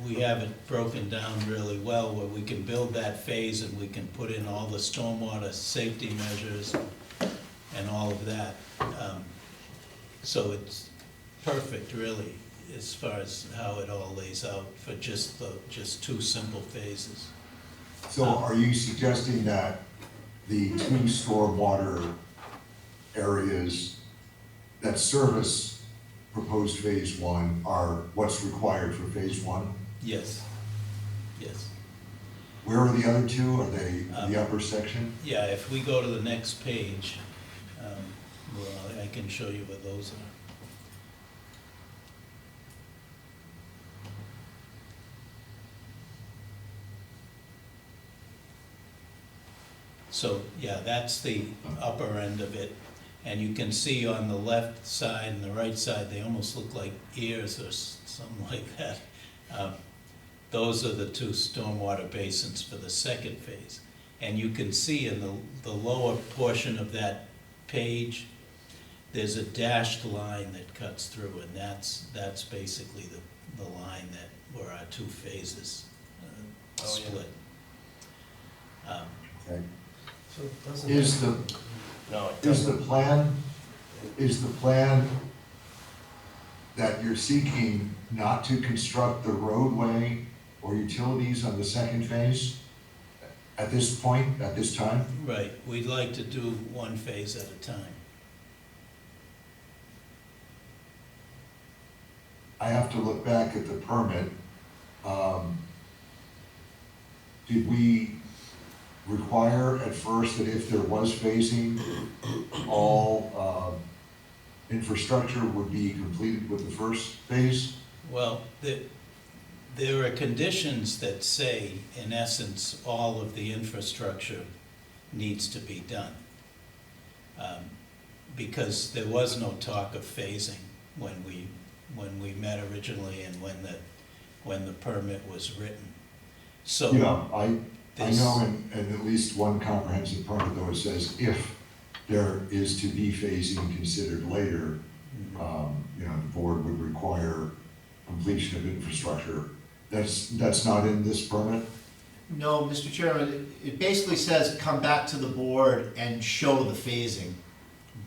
we have it broken down really well, where we can build that phase and we can put in all the stormwater safety measures and all of that. So it's perfect, really, as far as how it all lays out for just 2 simple phases. So are you suggesting that the 2 stormwater areas that service proposed phase one are what's required for phase one? Yes, yes. Where are the other 2? Are they in the upper section? Yeah, if we go to the next page, well, I can show you what those are. So, yeah, that's the upper end of it. And you can see on the left side and the right side, they almost look like ears or something like that. Those are the 2 stormwater basins for the second phase. And you can see in the lower portion of that page, there's a dashed line that cuts through, and that's basically the line that, where our 2 phases yeah. split. Okay. So doesn't Is that- the, No, it Is doesn't. the plan that you're seeking not to construct the roadway or utilities on the second phase at this point, at this time? Right, we'd like to do one phase at a time. I have to look back at the permit. Did we require at first that if there was phasing, all infrastructure would be completed with the first phase? Well, there are conditions that say, in essence, all of the infrastructure needs to be done. Because there was no talk of phasing when we met originally and when the permit was written. So. Yeah, I this- know in at least one comprehensive permit though, it says if there is to be phasing considered later, the board would require completion of infrastructure. That's not in this permit? No, Mr. Chairman, it basically says come back to the board and show the phasing.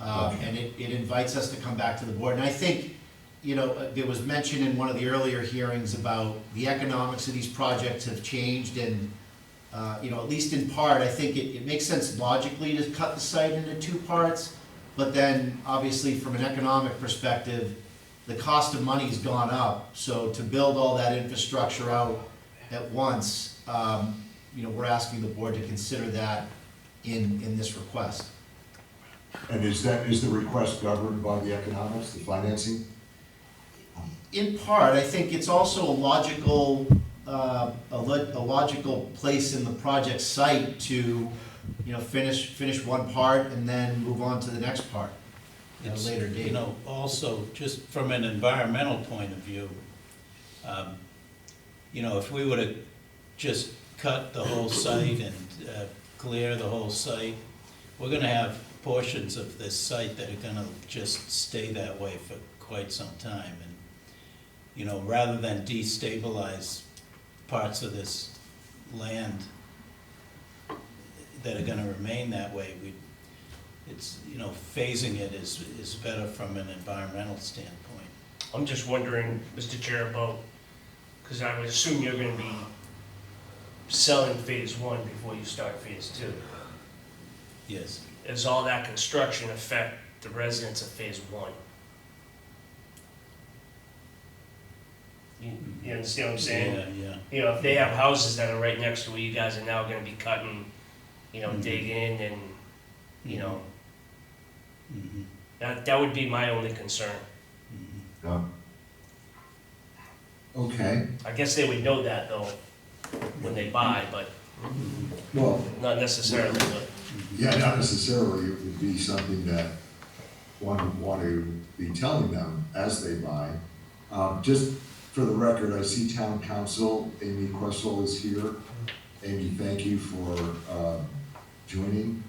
Okay. And it invites us to come back to the board. And I think, there was mention in one of the earlier hearings about the economics of these projects have changed and, at least in part, I think it makes sense logically to cut the site into two parts. But then, obviously, from an economic perspective, the cost of money's gone up. So to build all that infrastructure out at once, we're asking the board to consider that in this request. And is the request governed by the economics, the financing? In part, I think it's also a logical place in the project site to, finish one part and then move on to the next part at a It's, later date. Also, just from an environmental point of view, if we were to just cut the whole site and clear the whole site, we're gonna have portions of this site that are gonna just stay that way for quite some time. And, rather than destabilize parts of this land that are gonna remain that way, phasing it is better from an environmental standpoint. I'm just wondering, Mr. Chair, because I would assume you're gonna be selling phase one before you start phase two. Yes. Does all that construction affect the residents of phase one? You understand what I'm saying? Yeah. If they have houses that are right next to where you guys are now gonna be cutting, digging and, Mhm. that would be my only concern. Mhm. No. Okay, I guess they would know that though, when they buy, but well, not necessarily, but. yeah, not necessarily, it would be something that one would want to be telling them as they buy. Just for the record, I see town council, Amy Questle is here. Amy, thank you for joining.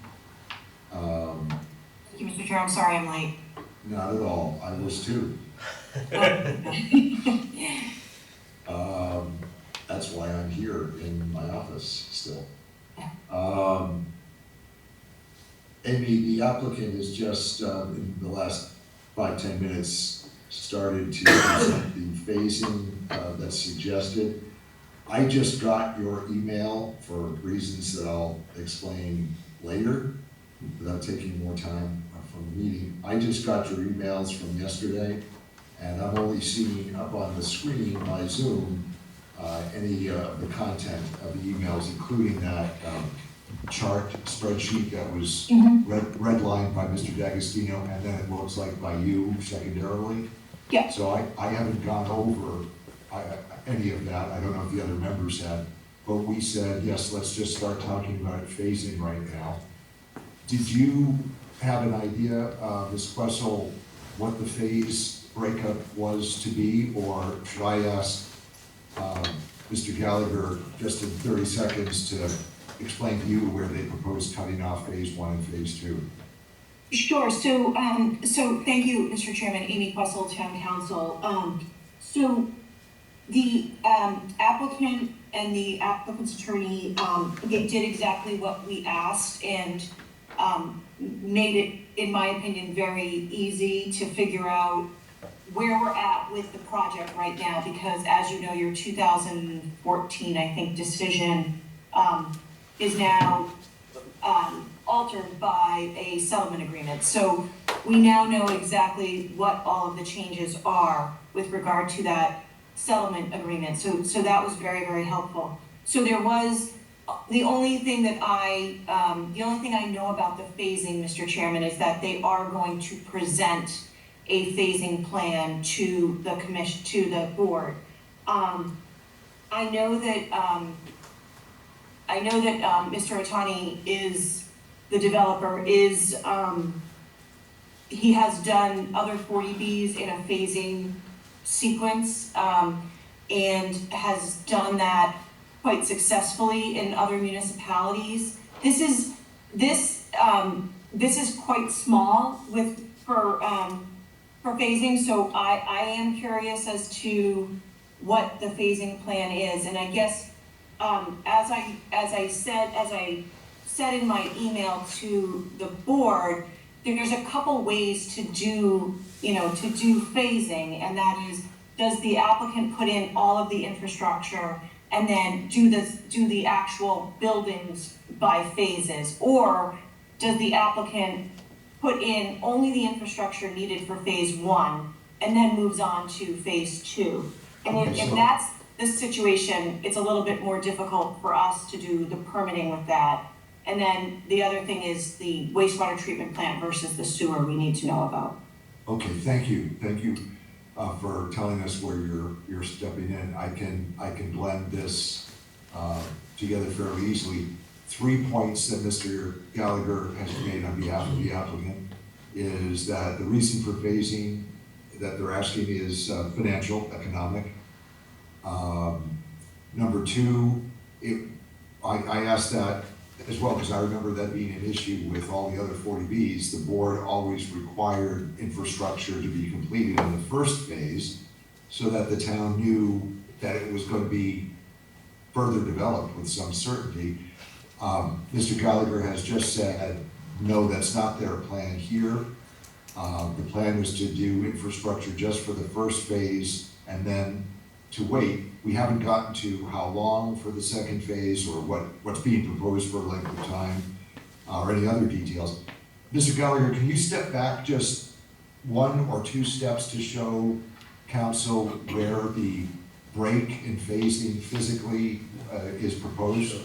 Thank you, Mr. Chair, I'm sorry I'm late. Not at all, I was too. That's why I'm here in my office still. Amy, the applicant has just, in the last 5-10 minutes, started to present the phasing that's suggested. I just got your email for reasons that I'll explain later, without taking more time from the meeting. I just got your emails from yesterday, and I'm only seeing up on the screen by Zoom any of the content of the emails, including that chart spreadsheet that was redlined by Mr. D'Agostino, and then it looks like by you secondarily. Yeah. So I haven't gone over any of that. I don't know if the other members have, but we said, yes, let's just start talking about phasing right now. Did you have an idea, Ms. Questle, what the phase breakup was to be, or should I ask Mr. Gallagher just in 30 seconds to explain to you where they propose cutting off phase one and phase two? Sure, so thank you, Mr. Chairman, Amy Questle, Town Council. So the applicant and the applicant's attorney did exactly what we asked, and made it, in my opinion, very easy to figure out where we're at with the project right now, because as you know, your 2014, I think, decision is now altered by a settlement agreement. So we now know exactly what all of the changes are with regard to that settlement agreement. So that was very, very helpful. So there was, the only thing I know about the phasing, Mr. Chairman, is that they are going to present a phasing plan to the commission, to the board. I know that Mr. Otani is, the developer is, he has done other 40Bs in a phasing sequence, and has done that quite successfully in other municipalities. This is quite small for phasing, so I am curious as to what the phasing plan is, and I guess as I said in my email to the board, there's a couple ways to do phasing, and that is, does the applicant put in all of the infrastructure and then do the actual buildings by phases, or does the applicant put in only the infrastructure needed for phase 1 and then moves on to phase 2? And if that's the situation, it's a little bit more difficult for us to do the permitting with that. And then the other thing is the wastewater treatment plant versus the sewer we need to know about. Okay, thank you for telling us where you're stepping in. I can blend this together fairly easily. 3 points that Mr. Gallagher has made on behalf of the applicant is that the reason for phasing that they're asking is financial, economic. Number 2, I asked that as well because I remember that being an issue with all the other 40Bs. The board always required infrastructure to be completed in the first phase so that the town knew that it was going to be further developed with some certainty. Mr. Gallagher has just said, no, that's not their plan here. The plan was to do infrastructure just for the first phase and then to wait. We haven't gotten to how long for the second phase or what's being proposed for length of time or any other details. Mr. Gallagher, can you step back just 1 or 2 steps to show council where the break in phasing physically is proposed?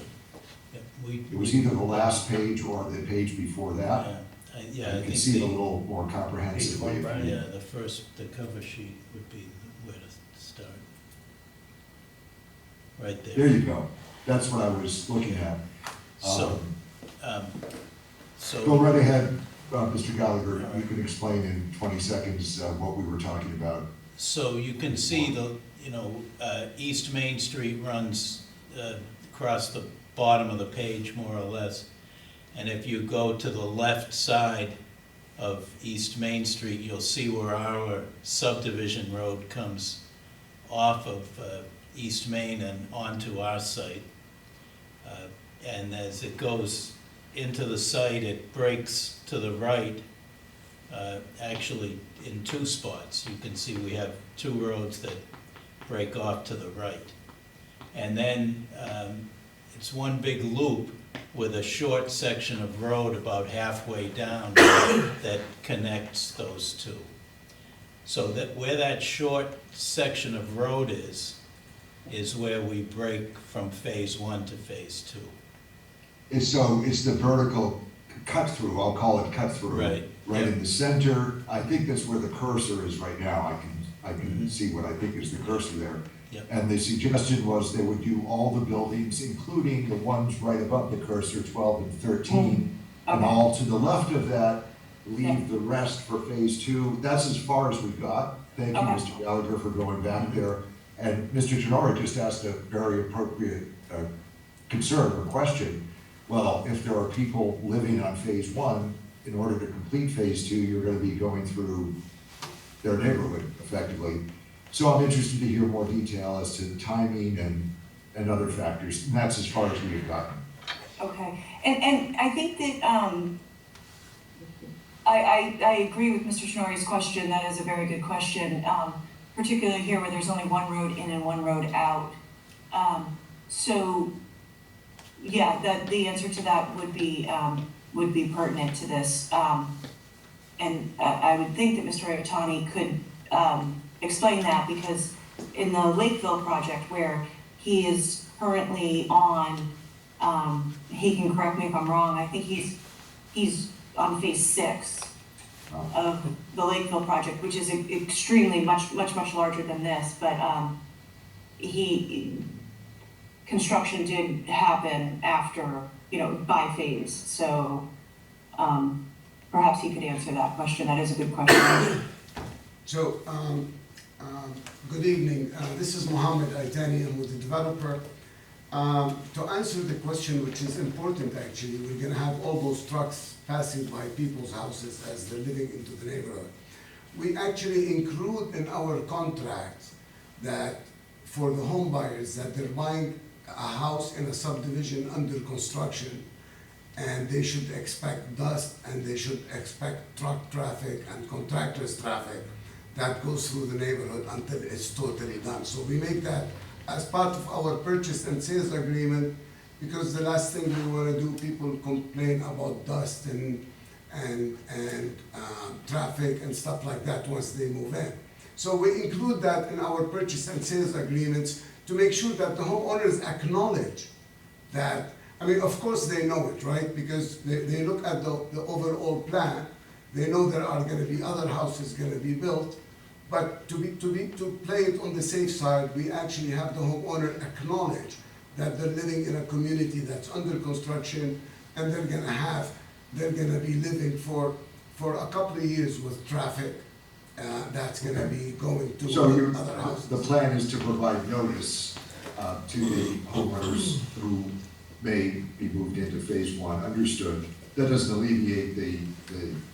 It was either the last page or the page before that. Yeah, You can see it a little more comprehensively. Yeah, the cover sheet would be where to start. Right there. There you go. That's what I was looking at. So Go right ahead, Mr. Gallagher. You can explain in 20 seconds what we were talking about. So you can see East Main Street runs across the bottom of the page, more or less. And if you go to the left side of East Main Street, you'll see where our subdivision road comes off of East Main and onto our site. And as it goes into the site, it breaks to the right, actually in 2 spots. You can see we have 2 roads that break off to the right. And then it's one big loop with a short section of road about halfway down that connects those 2. So that where that short section of road is where we break from phase 1 to phase 2. So it's the vertical cut through, I'll call it cut through. Right. Right in the center. I think that's where the cursor is right now. I can see what I think is the cursor there. Yep. And the suggestion was they would do all the buildings, including the ones right above the cursor, 12 and 13. And all to the left of that, leave the rest for phase 2. That's as far as we got. Thank you, Mr. Gallagher, for going back there. And Mr. Tenori just asked a very appropriate concern or question. Well, if there are people living on phase 1, in order to complete phase 2, you're going to be going through their neighborhood effectively. So I'm interested to hear more detail as to timing and other factors. And that's as far as we have gotten. Okay, and I think that I agree with Mr. Shinori's question. That is a very good question, particularly here where there's only one road in and one road out. So, yeah, the answer to that would be pertinent to this. And I would think that Mr. Iotani could explain that, because in the Lakeville project where he is currently on, he can correct me if I'm wrong, I think he's on phase 6 of the Lakeville project, which is extremely much larger than this, but construction did happen after, by phase, so perhaps he could answer that question. That is a good question. So, good evening. This is Mohammed Aitani. I'm with the developer. To answer the question, which is important actually, we're gonna have all those trucks passing by people's houses as they're living into the neighborhood. We actually include in our contract that for the home buyers, that they're buying a house in a subdivision under construction, and they should expect dust, and they should expect truck traffic and contractors traffic that goes through the neighborhood until it's totally done. So we make that as part of our purchase and sales agreement, because the last thing we want to do, people complain about dust and traffic and stuff like that once they move in. So we include that in our purchase and sales agreements to make sure that the homeowners acknowledge that. I mean, of course they know it, right? Because they look at the overall plan, they know there are gonna be other houses gonna be built, but to play it on the safe side, we actually have the homeowner acknowledge that they're living in a community that's under construction, and they're gonna be living for a couple of years with traffic that's gonna be going to So other houses. the plan is to provide notice to the homeowners who may be moved into phase 1, understood. That doesn't alleviate the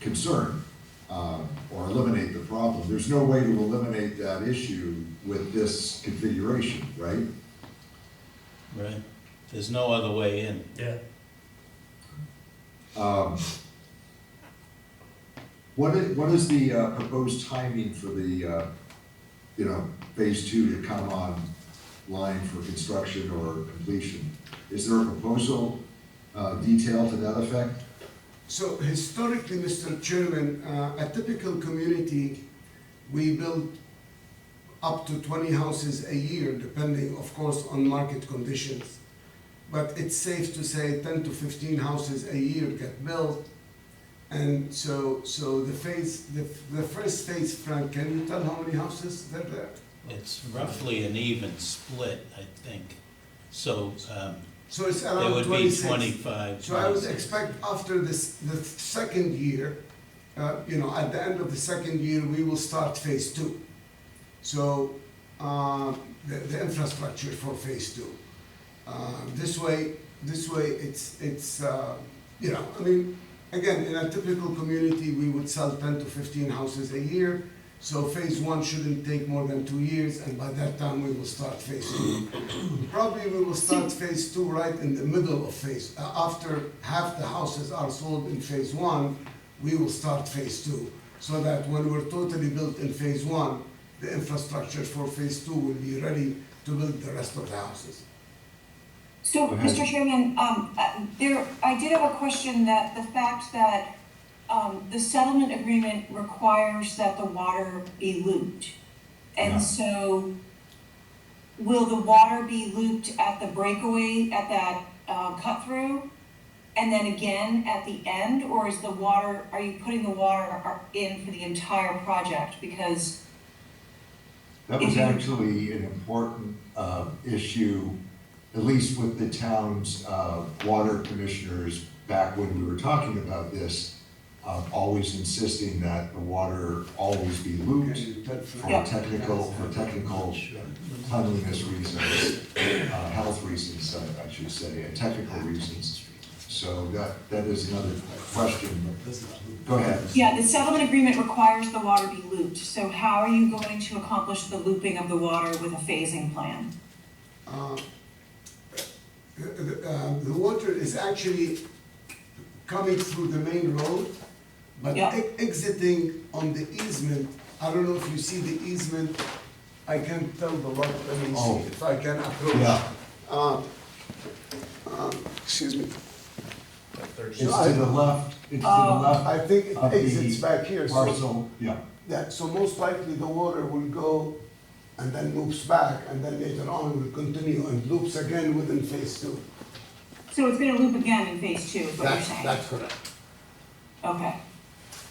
concern or eliminate the problem. There's no way to eliminate that issue with this configuration, right? Right. There's no other way in. Yeah. What is the proposed timing for the, phase 2 to come online for construction or completion? Is there a proposal detailed to that effect? So historically, Mr. Chairman, a typical community, we build up to 20 houses a year, depending, of course, on market conditions. But it's safe to say 10 to 15 houses a year get built. And so the first phase, Frank, can you tell how many houses there are? It's roughly an even split, I think. So So it's there around would 26. be 25. So I would houses. expect after the second year, at the end of the second year, we will start phase 2. So the infrastructure for phase 2. This way it's again, in a typical community, we would sell 10 to 15 houses a year. So phase 1 shouldn't take more than 2 years, and by that time we will start phase 2. Probably we will start phase 2 right in the middle of phase. After half the houses are sold in phase 1, we will start phase 2. So that when we're totally built in phase 1, the infrastructure for phase 2 will be ready to build the rest of the houses. So, Go ahead. Mr. Chairman, I did have a question that the fact that the settlement agreement requires that the water be looped. And so, will the water be looped at the breakaway, at that cut through? And then again at the end, or is the water, are you putting the water in for the entire project? Because That was actually an important issue, at least with the town's water commissioners back when we were talking about this, always insisting that the water always be looped for technical cleanliness reasons, health reasons, I should say, and technical reasons. So that is another question. Go ahead. yeah, the settlement agreement requires the water be looped. So how are you going to accomplish the looping of the water with a phasing plan? The water is actually coming through the main road, But Yeah. Exiting on the easement, I don't know if you see the easement, I can't tell the lot, let me Oh. see if I can approach. Yeah. Excuse me, It's to the left, it's to the left I think it of exits the back here, so, parcel, yeah. so most likely the water will go and then loops back, and then later on will continue and loops again within phase two. So it's gonna loop again in phase two, is what you're saying? That's correct. Okay,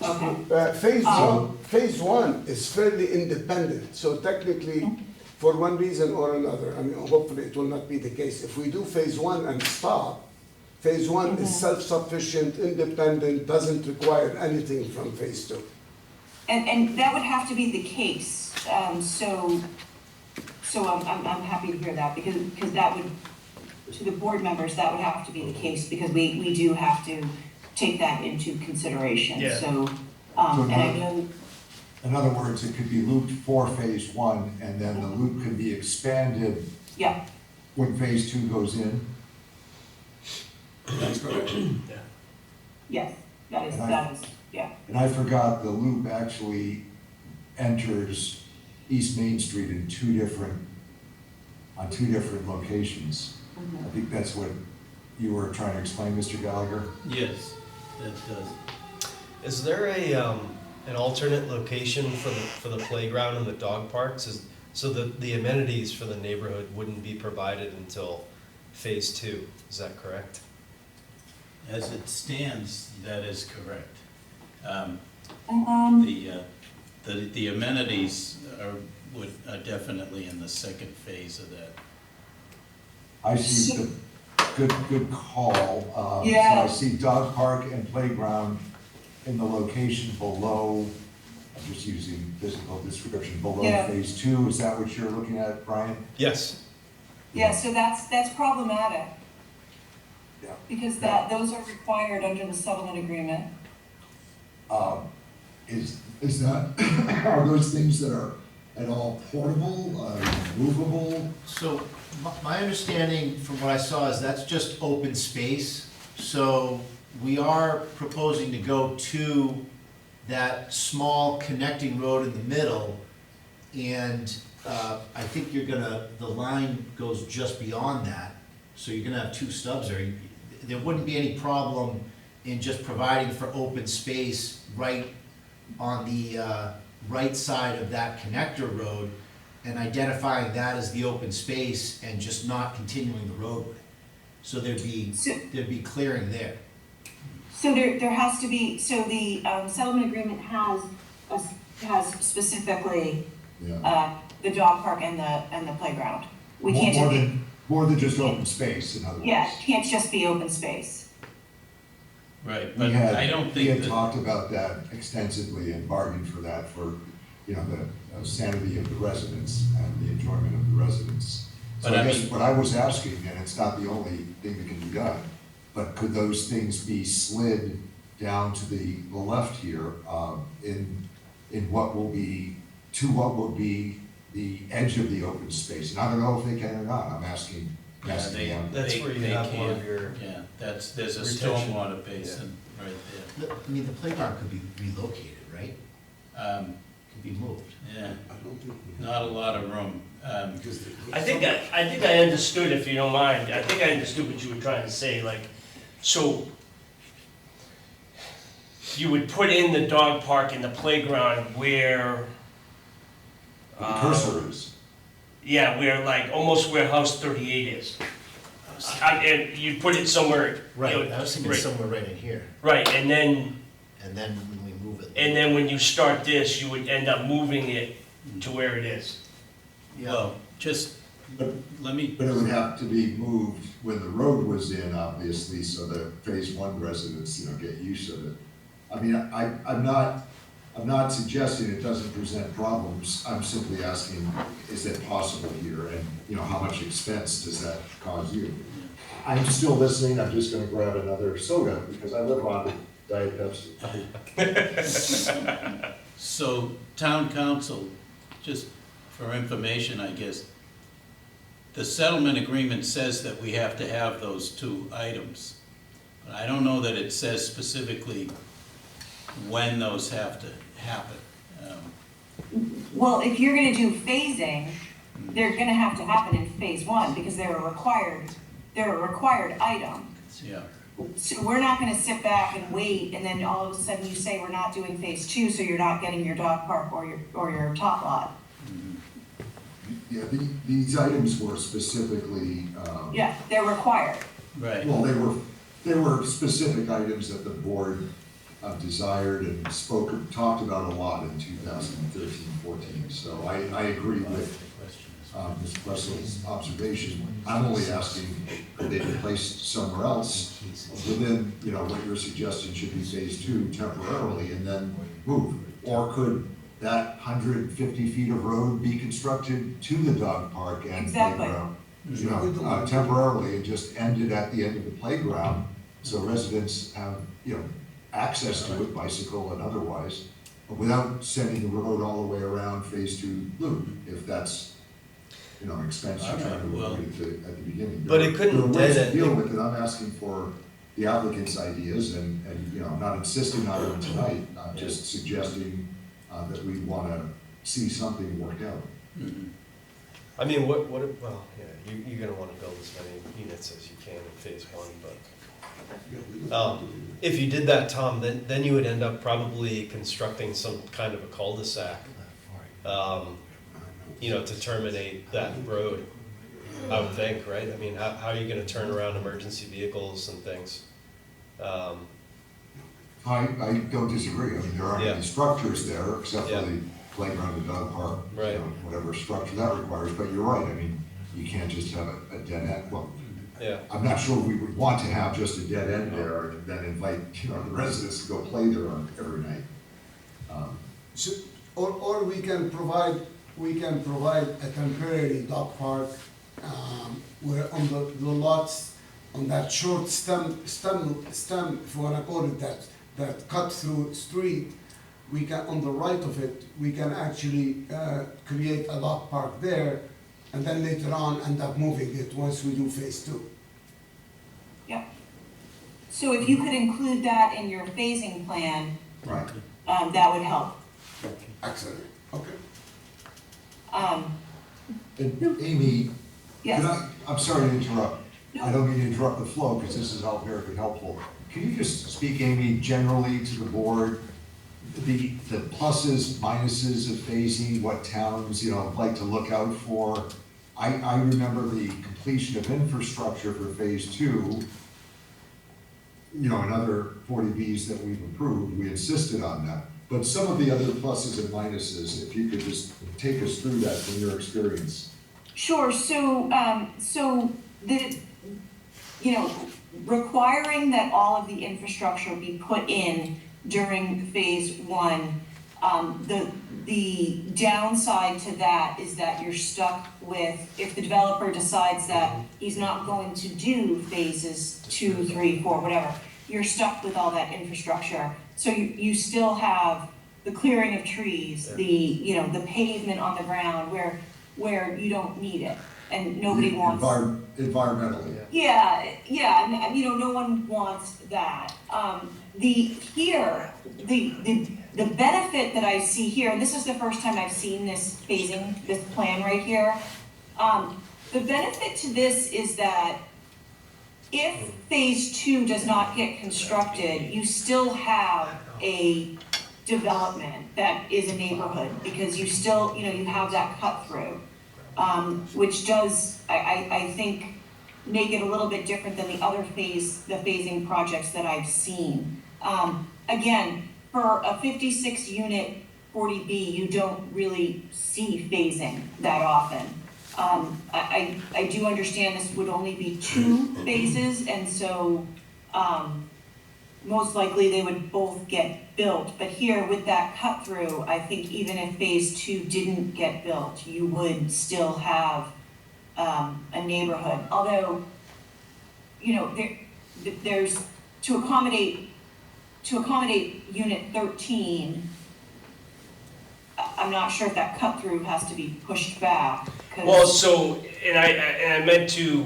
okay. Phase one is fairly independent, so technically, for one reason or another, I mean, hopefully it will not be the case. If we do phase one and stop, phase one is self-sufficient, independent, doesn't require anything from phase two. And that would have to be the case, so I'm happy to hear that, because that would, to the board members, that would have to be the case, because we do have to take that into consideration, Yeah. so, and I know, In other words, it could be looped for phase one, and then the loop could be expanded yeah, when phase two goes in. That's correct. yes, that is, yeah. And I forgot, the loop actually enters East Main Street in on two different locations. I think that's what you were trying to explain, Mr. Gallagher? Yes, that does. Is there an alternate location for the playground and the dog parks? So the amenities for the neighborhood wouldn't be provided until phase two, is that correct? As it stands, that is correct. The amenities are definitely in the second phase of that. I see the, good call. So Yeah. I see dog park and playground in the location below, I'm just using physical description, below Yeah. phase two. Is that what you're looking at, Brian? Yes. Yeah, so that's problematic, Yeah. because those are required under the settlement agreement. Is that, are those things that are at all portable, movable? So my understanding from what I saw is that's just open space. So we are proposing to go to that small connecting road in the middle. And I think the line goes just beyond that. So you're gonna have two stubs there. There wouldn't be any problem in just providing for open space right on the right side of that connector road and identifying that as the open space and just not continuing the roadway. So there'd be clearing there. So there has to be, so the settlement agreement has specifically Yeah. the dog park and the playground. We can't just, More than just open space, in other words. yeah, it can't just be open space. Right, We but had, I don't we think had that, talked about that extensively and bargained for that for, the sanity of the residents and the enjoyment of the residents. So But I I guess mean- what I was asking, and it's not the only thing that can be done, but could those things be slid down to the left here, in what will be the edge of the open space? And I don't know if they can or not, I'm asking yeah, them. That's where you have one of can. your Yeah, there's a retention. stormwater basin right there. I mean, the playground could be relocated, right? Could be moved. Yeah, I don't think we not a lot of room. because I think I understood, if you don't mind, I think I understood what you were trying to say, like, so you would put in the dog park and the playground where, The cursor is. yeah, where like, almost where House 38 is. And you'd put it somewhere. you know, I was thinking right, somewhere right in here, Right, and then when we move it. And then when you start this, you would end up moving it to where it is. Well, just, But let me, But it would have to be moved when the road was in, obviously, so the phase one residents, get used to it. I mean, I'm not suggesting it doesn't present problems, I'm simply asking, is it possible here, and, how much expense does that cause you? I'm still listening, I'm just gonna grab another soda, because I live on Diet Pepsi. so town council, just for information, I guess, the settlement agreement says that we have to have those two items. But I don't know that it says specifically when those have to happen. Well, if you're gonna do phasing, they're gonna have to happen in phase one, because they're a required item. Yeah, So we're not gonna sit back and wait, and then all of a sudden you say we're not doing phase two, so you're not getting your dog park or your top lot. Yeah, these items were specifically, Yeah, they're required. right. well, they were specific items that the board desired and talked about a lot in 2013-14. So I agree with Ms. Russell's observation. I'm only asking, could they be placed somewhere else within, what you're suggesting should be phase two temporarily and then move? Or could that 150 feet of road be constructed to the dog park and Exactly. playground? Temporarily and just end it at the end of the playground, so residents have, access to it, bicycle and otherwise, without sending the road all the way around phase two loop, if that's, an expense you're trying to avoid at the beginning. But it couldn't There are ways dead to end- deal with it. I'm asking for the applicant's ideas and, I'm not insisting on them tonight. I'm just suggesting, that we wanna see something worked out. I mean, well, yeah, you're gonna wanna build as many units as you can in phase one, but, if you did that, Tom, then you would end up probably constructing some kind of a cul-de-sac, to terminate that road, I would think, right? I mean, how are you gonna turn around emergency vehicles and things? I don't disagree. I mean, there aren't Yeah. any structures there except for Yeah. the playground and dog park, Right. whatever structure that requires, but you're right. I mean, you can't just have a dead end. Well, Yeah, I'm not sure we would want to have just a dead end there and then invite, the residents to go play there every night. So, or we can provide a temporary dog park, where on the lots, on that short stem, if you wanna call it that cut through street, we can, on the right of it, we can actually, create a dog park there, and then later on end up moving it once we do phase two. Yep. So if you could include that in your phasing plan, Right. that would help. Excellent, okay. And Amy, Yes. I'm sorry to interrupt. No. I don't mean to interrupt the flow because this is all very helpful. Can you just speak, Amy, generally to the board, the pluses, minuses of phasing, what towns, like to look out for? I remember the completion of infrastructure for phase two, and other 40Bs that we've approved, we insisted on that. But some of the other pluses and minuses, if you could just take us through that from your experience. Sure, so requiring that all of the infrastructure be put in during phase one, the downside to that is that you're stuck with, if the developer decides that he's not going to do phases 2, 3, 4, whatever, you're stuck with all that infrastructure. So you still have the clearing of trees, the pavement on the ground where you don't need it and nobody wants. Environmentally. Yeah, and no one wants that. The benefit that I see here, and this is the first time I've seen this plan right here. The benefit to this is that if phase two does not get constructed, you still have a development that is a neighborhood, because you still, you have that cut through, which does, I think, make it a little bit different than the phasing projects that I've seen. Again, for a 56 unit 40B, you don't really see phasing that often. I do understand this would only be 2 phases, and so, most likely they would both get built. But here with that cut through, I think even if phase 2 didn't get built, you would still have a neighborhood. Although, there's, to accommodate unit 13, I'm not sure if that cut through has to be pushed back, 'cause- Well, so, and I meant to,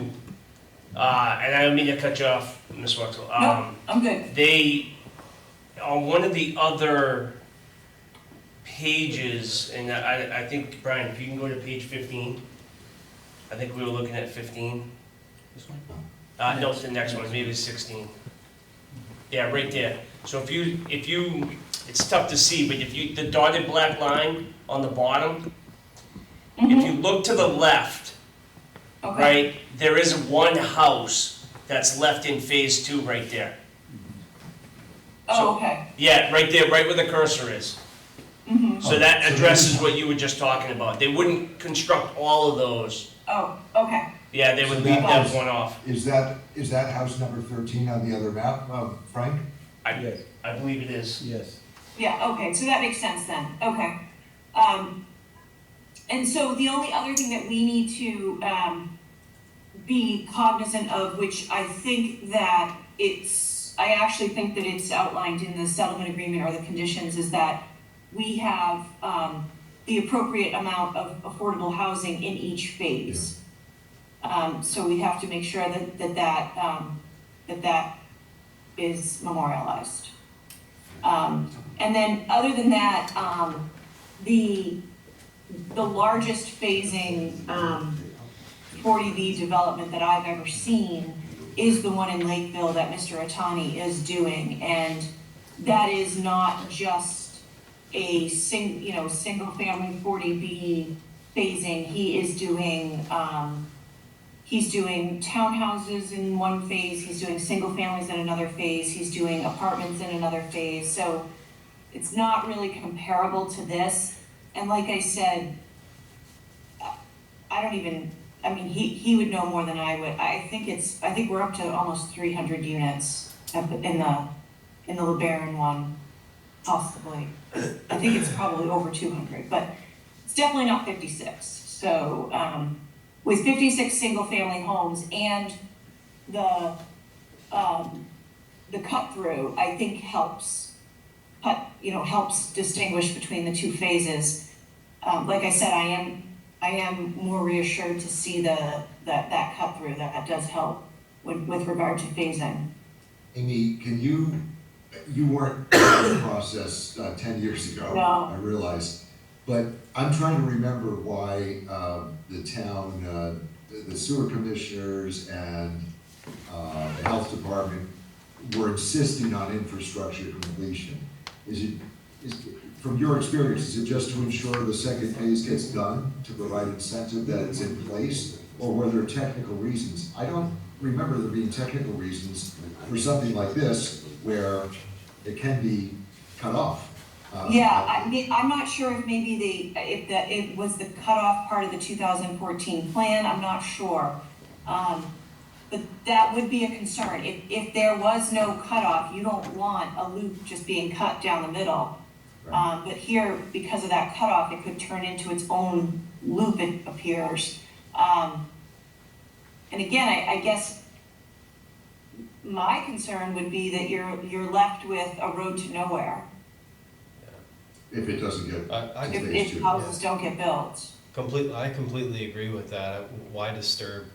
and I don't mean to cut you off, Ms. Wexler. No, I'm good. They, on one of the other pages, and I think, Brian, if you can go to page 15, I think we were looking at 15. This one? No, it's the next one, maybe 16. Yeah, right there. So if you, it's tough to see, but if you, the dotted black line on the bottom, if you look to the left, Okay. right, there is one house that's left in phase 2 right there. Oh, okay. Yeah, right there, right where the cursor is. Mm-hmm. So that addresses what you were just talking about. They wouldn't construct all of those. Oh, okay. Yeah, they would So leave that that one off. Is that house number 13 on the other map, Frank? I believe it is. Yes. Yeah, okay, so that makes sense then, okay. And so the only other thing that we need to, be cognizant of, which I think that I actually think that it's outlined in the settlement agreement or the conditions, is that we have, the appropriate amount of affordable housing in each phase. So we have to make sure that is memorialized. And then, other than that, the largest phasing 40B development that I've ever seen is the one in Lakeville that Mr. Atani is doing, and that is not just a single-family 40B phasing. He is doing he's doing townhouses in one phase, he's doing single families in another phase, he's doing apartments in another phase, so it's not really comparable to this. And like I said, he would know more than I would. I think we're up to almost 300 units in the LeBaron one, possibly. I think it's probably over 200, but it's definitely not 56. So, with 56 single-family homes and the cut-through, I think helps distinguish between the two phases. Like I said, I am more reassured to see that cut-through, that does help with regard to phasing. Amy, you weren't in the process 10 years ago, No. I realize, but I'm trying to remember why the town, the sewer commissioners and the health department were insisting on infrastructure completion. From your experience, is it just to ensure the second phase gets done, to provide incentive that it's in place, or were there technical reasons? I don't remember there being technical reasons for something like this, where it can be cut off. I'm not sure if maybe it was the cutoff part of the 2014 plan, I'm not sure. But that would be a concern. If there was no cutoff, you don't want a loop just being cut down the middle. Right. But here, because of that cutoff, it could turn into its own loop, it appears. And again, I guess my concern would be that you're left with a road to nowhere If it doesn't get I to phase if two. houses don't get built. I completely agree with that. Why disturb,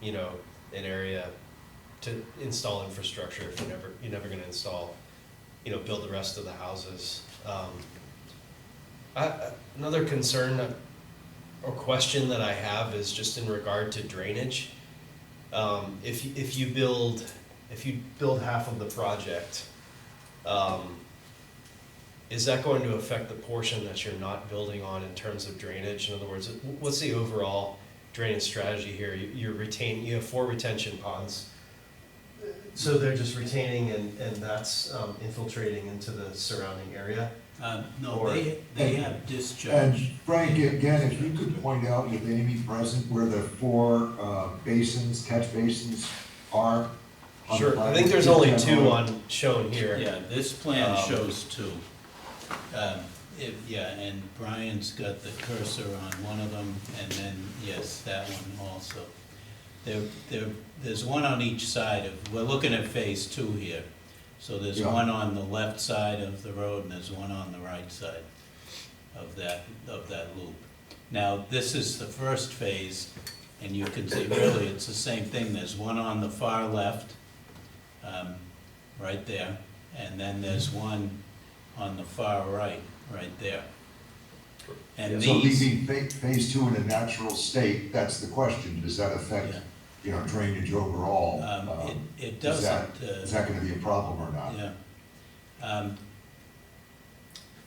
an area to install infrastructure if you're never gonna install, build the rest of the houses. Another concern or question that I have is just in regard to drainage. If you build half of the project, is that going to affect the portion that you're not building on in terms of drainage? In other words, what's the overall drainage strategy here? You have 4 retention ponds. So they're just retaining and that's infiltrating into the surrounding area? No, Or- they have And discharge. Frank, again, if you could point out with Amy present where the 4 catch basins are. on the Sure, I plan. think there's only 2 shown here. Yeah, this plan shows 2. And Brian's got the cursor on one of them, and then, yes, that one also. There's one on each side we're looking at phase 2 here. So there's Yeah. one on the left side of the road, and there's one on the right side of that loop. Now, this is the first phase, and you can see really it's the same thing. There's one on the far left, right there, and then there's one on the far right, right there. And So these, leaving phase two in a natural state, that's the question, does that affect, Yeah. you know, drainage overall? it Is that- doesn't, Is that gonna be a problem or not? yeah.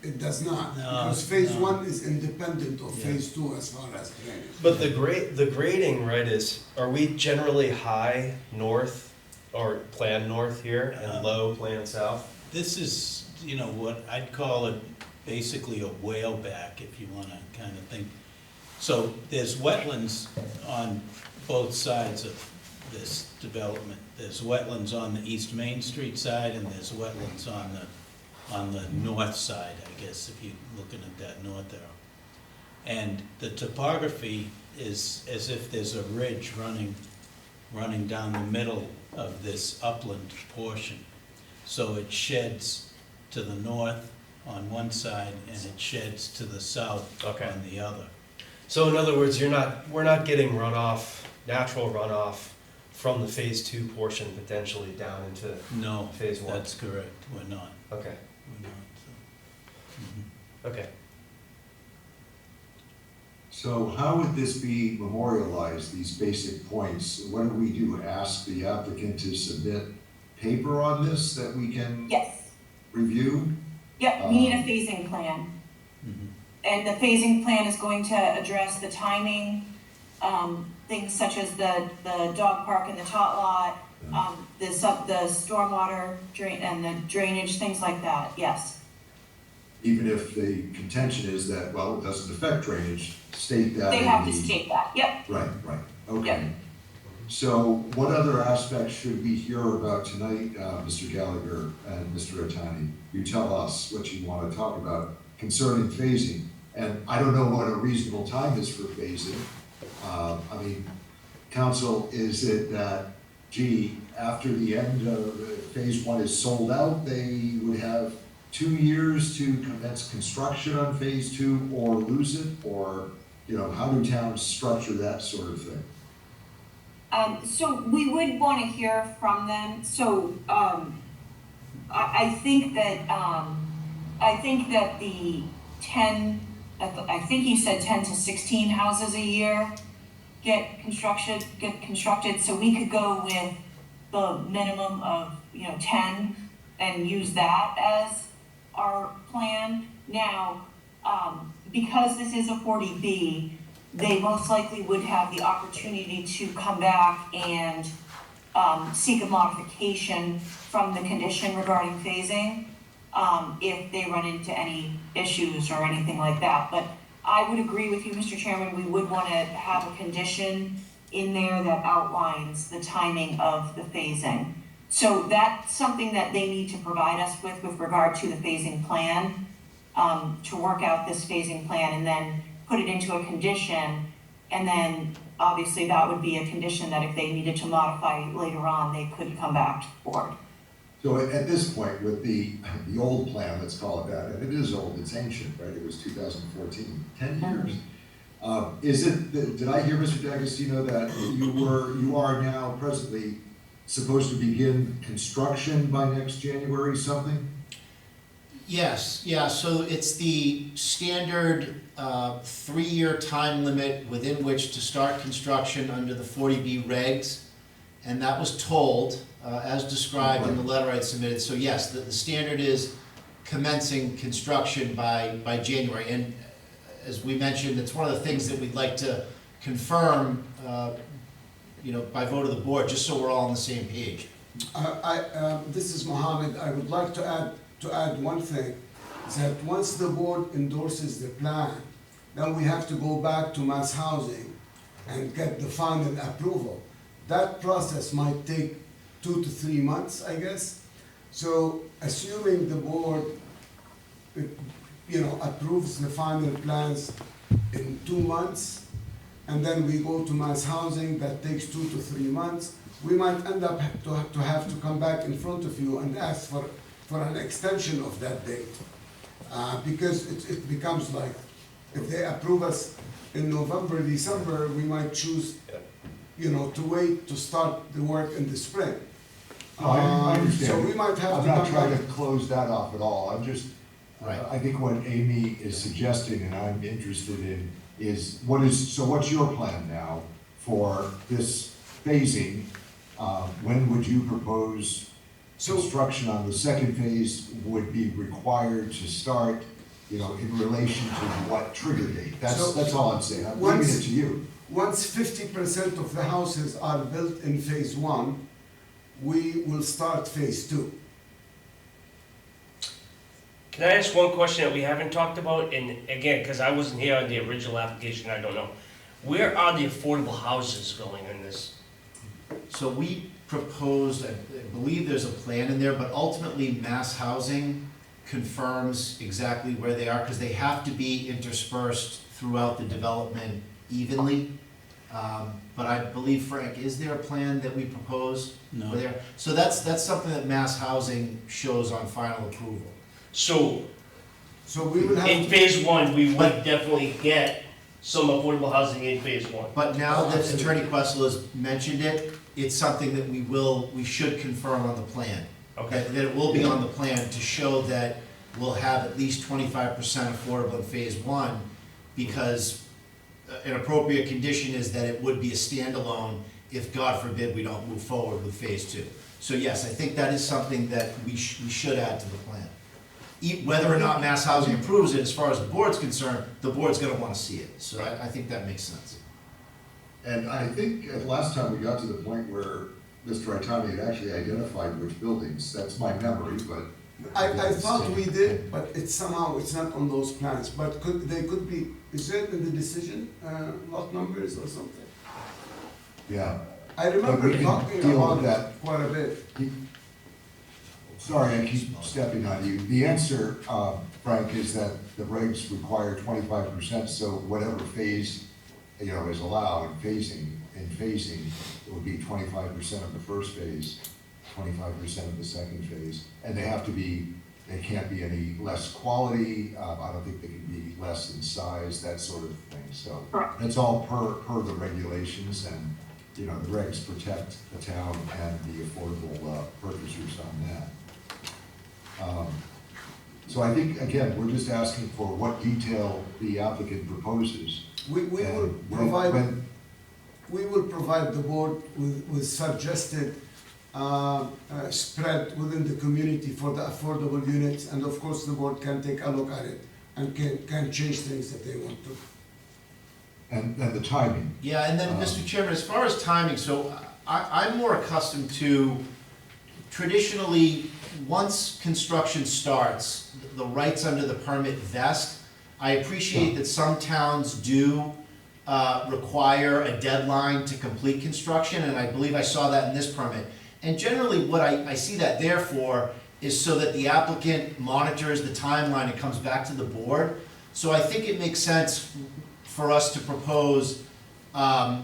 It does not, No, because phase no. one is independent of Yeah. phase two as far as drainage. But the grading, right, is, are we generally high north or plan north here and low plan south? This is, you know, what I'd call it basically a whale back, if you wanna kind of think. So there's wetlands on both sides of this development. There's wetlands on the East Main Street side, and there's wetlands on the north side, I guess, if you're looking at that north arrow. And the topography is as if there's a ridge running down the middle of this upland portion. So it sheds to the north on one side, and it sheds to the south Okay. on the other. So in other words, we're not getting runoff, natural runoff from the phase two portion potentially down into, No, Phase one. that's correct, we're not, okay, we're not, so. Mhm. okay. So how would this be memorialized, these basic points? What do we do, ask the applicant to submit paper on this that we can Yes, review? yep, we need a phasing plan. Mhm. And the phasing plan is going to address the timing, things such as the dog park and the tot lot, the stormwater drain, and the drainage, things like that, yes. Even if the contention is that, well, it doesn't affect drainage, state that. They in have to the- state that, yep. Right, okay. Yep. So what other aspects should we hear about tonight, Mr. Gallagher and Mr. Atani? You tell us what you want to talk about concerning phasing. And I don't know what a reasonable time is for phasing. I mean, council, is it that, gee, after the end of phase one is sold out, they would have 2 years to commence construction on phase two or lose it? Or, you know, how do towns structure that sort of thing? So we would want to hear from them, so, I think that the 10, I think you said 10 to 16 houses a year get constructed, so we could go with the minimum of, 10 and use that as our plan. Now, because this is a 40B, they most likely would have the opportunity to come back and seek a modification from the condition regarding phasing, if they run into any issues or anything like that. But I would agree with you, Mr. Chairman, we would want to have a condition in there that outlines the timing of the phasing. So that's something that they need to provide us with regard to the phasing plan, to work out this phasing plan and then put it into a condition. And then obviously that would be a condition that if they needed to modify later on, they could come back to the board. So at this point, with the old plan, let's call it that, and it is old, it's ancient, right? It was 2014, 10 years. Is it, did I hear, Mr. D'Agostino, that you are now presently supposed to begin construction by next January something? Yes, yeah, so it's the standard 3-year time limit within which to start construction under the 40B regs. And that was told, as described in the letter I submitted. So yes, the standard is commencing construction by January. And as we mentioned, it's one of the things that we'd like to confirm, by vote of the board, just so we're all on the same page. This is Mohammed. I would like to add one thing, is that once the board endorses the plan, then we have to go back to mass housing and get the final approval. That process might take 2 to 3 months, I guess. So assuming the board, approves the final plans in 2 months, and then we go to mass housing, that takes 2 to 3 months, we might end up to have to come back in front of you and ask for an extension of that date. Because it becomes like, if they approve us in November, December, we might choose, to wait to start the work in the spring. I understand. So we might have I'm to not come trying back. to close that off at all, I'm just, Right. I think what Amy is suggesting and I'm interested in is, what's your plan now for this phasing? When would you propose So, construction on the second phase would be required to start, in relation to what trigger date? So- That's all I'm saying, I'm leaving Once- it to you. once 50% of the houses are built in phase one, we will start phase two. Can I ask one question that we haven't talked about? And again, because I wasn't here on the original application, I don't know. Where are the affordable houses going in this? So we proposed, I believe there's a plan in there, but ultimately Mass Housing confirms exactly where they are, because they have to be interspersed throughout the development evenly. But I believe, Frank, is there a plan that we propose? No. Where they're- So that's something that Mass Housing shows on final approval. So So we will have in to, phase one, we would definitely get some affordable housing in phase one. But now that Attorney Questle has mentioned it, it's something that we should confirm on the plan. Okay. That it will be on the plan to show that we'll have at least 25% affordable in phase one, because an appropriate condition is that it would be a standalone if, God forbid, we don't move forward with phase two. So yes, I think that is something that we should add to the plan. Whether or not Mass Housing approves it, as far as the board's concerned, the board's gonna wanna see it, so I think that makes sense. And I think at last time we got to the point where Mr. Itani had actually identified which buildings, that's my memory, but. I thought we did, but it's somehow, it's not on those plans, but they could be, is it in the decision, lot numbers or something? Yeah, I remember we can talking deal about with it that. quite a bit. sorry, I keep stepping on you. The answer, Frank, is that the regs require 25%, so whatever phase, is allowed, in phasing, it would be 25% of the first phase, 25% of the second phase. And they can't be any less quality, I don't think they can be less in size, that sort of thing. So Correct. it's all per the regulations, and, the regs protect the town and the affordable purchasers on that. So I think, again, we're just asking for what detail the applicant proposes. We will And provide, when- we will provide the board with suggested spread within the community for the affordable units, and of course, the board can take a look at it and can change things if they want to. And the timing. Yeah, and then, Mr. Chairman, as far as timing, so I'm more accustomed to, traditionally, once construction starts, the rights under the permit vest. I appreciate that some towns do require a deadline to complete construction, and I believe I saw that in this permit. And generally, what I see that there for is so that the applicant monitors the timeline and comes back to the board. So I think it makes sense for us to propose, that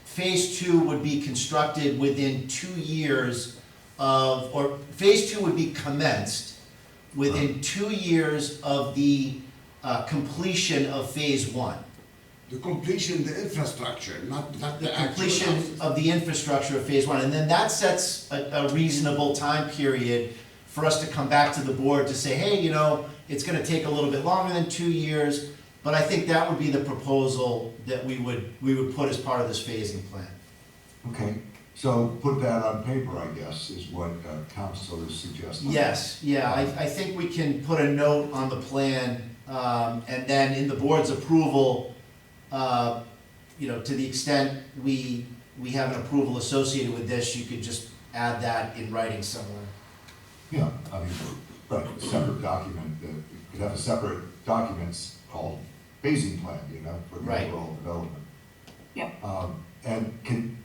phase two would be constructed within 2 years or phase two would be commenced within 2 years of the completion of phase one. The completion, the infrastructure, not The the actual completion houses. of the infrastructure of phase one, and then that sets a reasonable time period for us to come back to the board to say, hey, it's gonna take a little bit longer than 2 years, but I think that would be the proposal that we would put as part of this phasing plan. Okay, so put that on paper, I guess, is what council is suggesting. Yes, yeah, I think we can put a note on the plan, and then in the board's approval, to the extent we have an approval associated with this, you could just add that in writing somewhere. Yeah, I mean, right, a separate document, you could have a separate documents called phasing plan, for the Right. overall development. Yep. And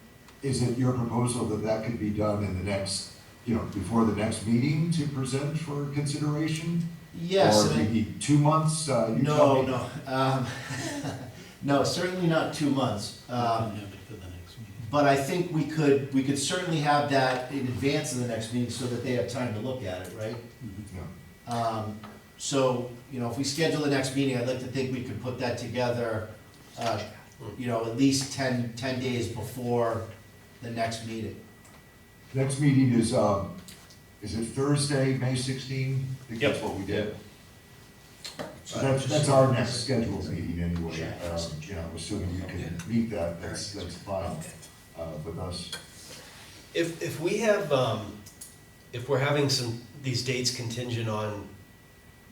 is it your proposal that could be done in the next, before the next meeting to present for consideration? Yes. Or and I- maybe 2 months? You No, tell me. no, no, certainly not 2 months. We can have it for the next meeting. But I think we could certainly have that in advance of the next meeting so that they have time to look at it, right? Yeah. So, if we schedule the next meeting, I'd like to think we could put that together, at least 10 days before the next meeting. Next meeting is it Thursday, May 16? I think that's Yep. what we did. So that's our next scheduled meeting anyway. You know, assuming you can meet that, that's fine with us. If we have, if we're having these dates contingent on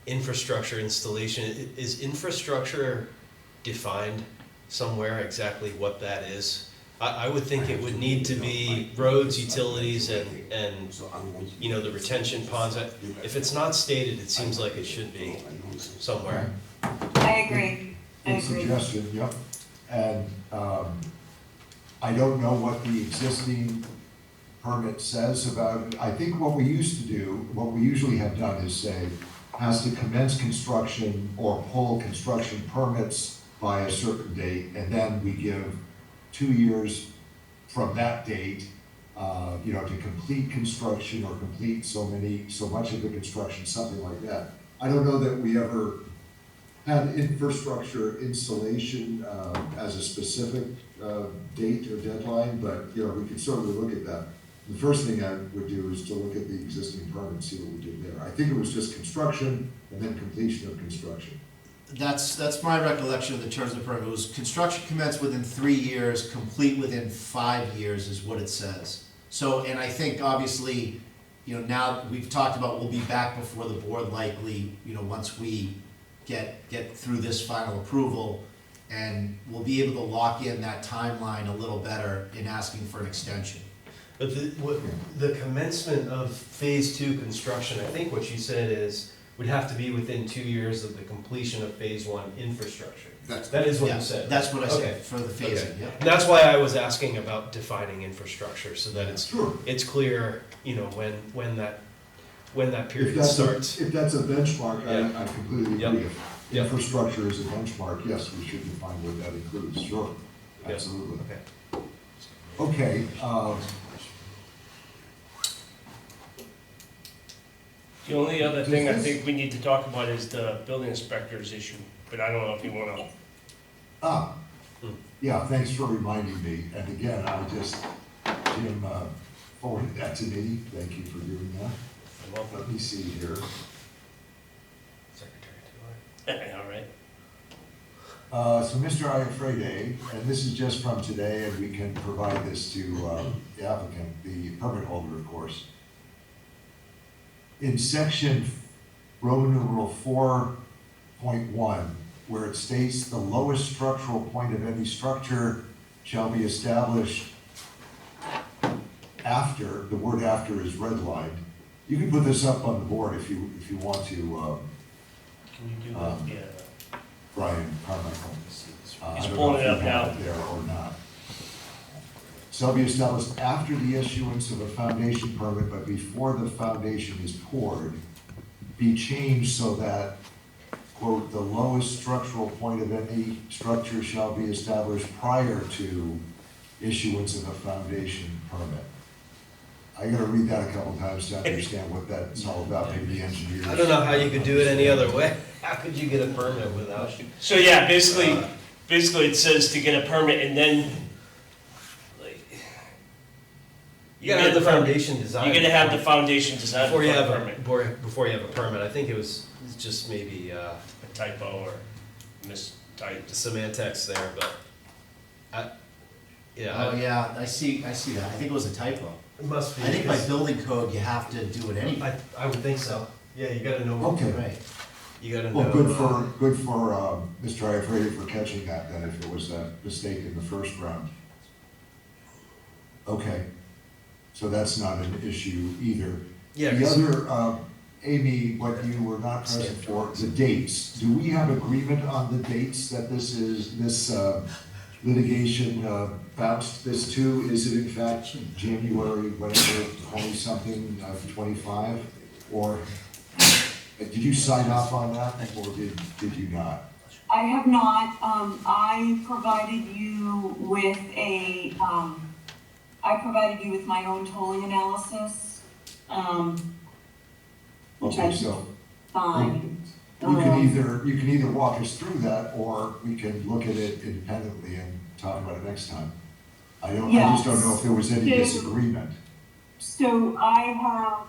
infrastructure installation, is infrastructure defined somewhere exactly what that is? I would think it would need to be roads, utilities, and, you know, the retention ponds. If it's not stated, it seems like it should be somewhere. I agree. I Good agree. suggestion, yep. And I don't know what the existing permit says about it. I think what we used to do, what we usually have done is say, has to commence construction or pull construction permits by a certain date, and then we give 2 years from that date, you know, to complete construction or complete so much of the construction, something like that. I don't know that we ever had infrastructure installation as a specific date or deadline, but, you know, we could certainly look at that. The first thing I would do is to look at the existing permit, see what we did there. I think it was just construction and then completion of construction. That's my recollection of the terms of the permit. It was construction commenced within 3 years, complete within 5 years is what it says. So, and I think obviously, you know, now we've talked about, we'll be back before the board likely, you know, once we get through this final approval, and we'll be able to lock in that timeline a little better in asking for an extension. But the commencement of phase 2 construction, I think what you said is, would have to be within 2 years of the completion of phase 1 infrastructure. That is what Yeah, you said. that's what I Okay. said for the phasing, Okay. yeah. And that's why I was asking about defining infrastructure, so that Sure. it's clear, you know, when that If period that's starts. if that's a benchmark, Yeah. I completely Yep. agree. If Yep. infrastructure is a benchmark, yes, we should define what that includes, sure, Yep. absolutely. Okay. Okay, The only other thing I think we need to talk about is the building inspector's issue, but I don't know if you wanna. yeah, thanks for reminding me, and again, Jim forwarded that to me, thank you for doing that. Let me see here. Secretary, All right. So Mr. Iafrede, and this is just from today, and we can provide this to the applicant, the permit holder, of course. In section Roman numeral 4.1, where it states the lowest structural point of any structure shall be established after, the word after is redlined. You can put this up on the board if you want to, Can you do that? Yeah. Brian Carmichael. I He's don't pulling know if it up you have now. it there or not. Shall be established after the issuance of a foundation permit, but before the foundation is poured, be changed so that, quote, the lowest structural point of any structure shall be established prior to issuance of a foundation permit. I gotta read that a couple times to understand what that's all about, maybe the engineers. I don't know how you could do it any other way. How could you get a permit without? So yeah, basically it says to get a permit and then, like. You gotta have the foundation design. You gotta have the foundation design Before you have a a, permit. before you have a permit, I think it's just maybe, A typo or mistyped. semantics there, but Oh, yeah, yeah, I see that. I think it was a typo. it must be. I think by because- building code, you have to do it anyway. I would think so. Yeah, you gotta know. Okay. Right. You gotta know. Well, good for Mr. Iafrede for catching that, then, if it was a mistake in the first round. Okay, so that's not an issue either. Yeah, The 'cause- other, Amy, what you were not present for, the dates. Do we have agreement on the dates that this litigation bounced this to? Is it in fact January, whatever, 20-something, 25? Or did you sign off on that, or did you not? I have not, I provided you with my own tolling analysis, which Okay, I so find. you can either walk us through that, or we can look at it independently and talk about it next time. I just don't know if there was any Yes. disagreement. So I have,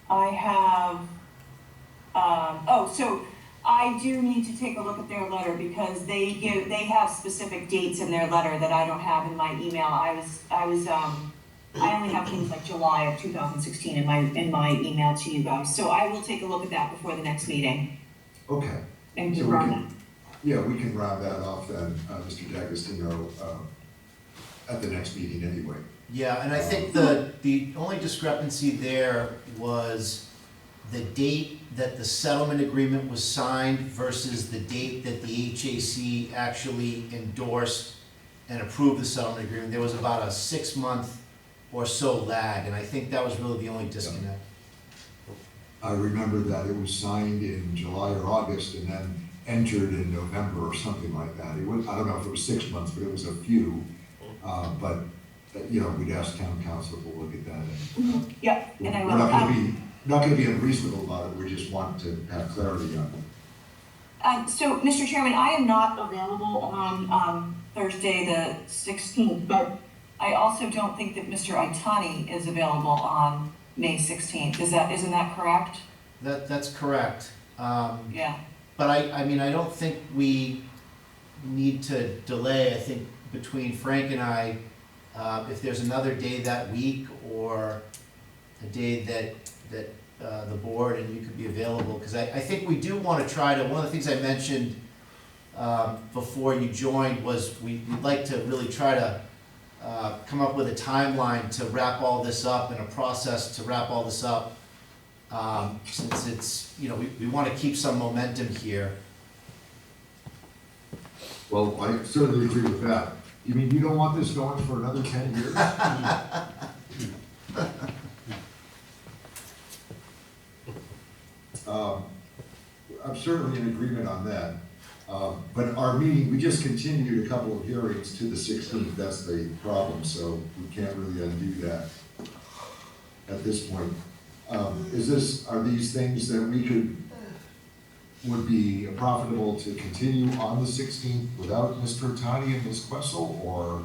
I have, so I do need to take a look at their letter because they have specific dates in their letter that I don't have in my email. I only have things like July of 2016 in my email to you guys. So I will take a look at that before the next meeting Okay. and So we confirm can- that. Yeah, we can round that off then, Mr. D'Agostino, at the next meeting anyway. Yeah, and I think the only discrepancy there was the date that the settlement agreement was signed versus the date that the HAC actually endorsed and approved the settlement agreement. There was about a 6-month or so lag, and I think that was really the only disconnect. I remember that it was signed in July or August and then entered in November or something like that. It was, I don't know if it was 6 months, but it was a few. But, you know, we'd ask town council to look at that. And Yep, and I we're will. not gonna be unreasonable about it, we just want to have clarity on it. So, Mr. Chairman, I am not available on Thursday, the 16th, but I also don't think that Mr. Itani is available on May 16th. Isn't that correct? That's correct. Yeah. But I mean, I don't think we need to delay. I think between Frank and I, if there's another day that week or a day that the board and you could be available, because I think we do want to try to, one of the things I mentioned before you joined was we'd like to really try to come up with a timeline to wrap all this up and a process to wrap all this up. Since it's, you know, we want to keep some momentum here. Well, I certainly agree with that. You mean you don't want this going for another 10 years? I'm certainly in agreement on that. But our meeting, we just continued a couple of hearings to the 16th, that's the problem, so we can't really undo that at this point. Are these things that would be profitable to continue on the 16th without Mr. Tani and Ms. Questle, or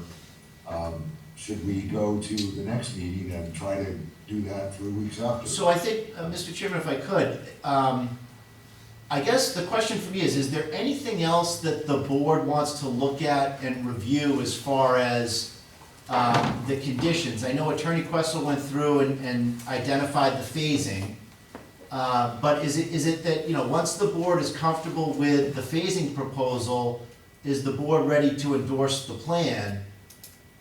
should we go to the next meeting and try to do that 3 weeks after? So I think, Mr. Chairman, if I could, I guess the question for me is there anything else that the board wants to look at and review as far as the conditions? I know Attorney Questle went through and identified the phasing, but is it that, you know, once the board is comfortable with the phasing proposal, is the board ready to endorse the plan?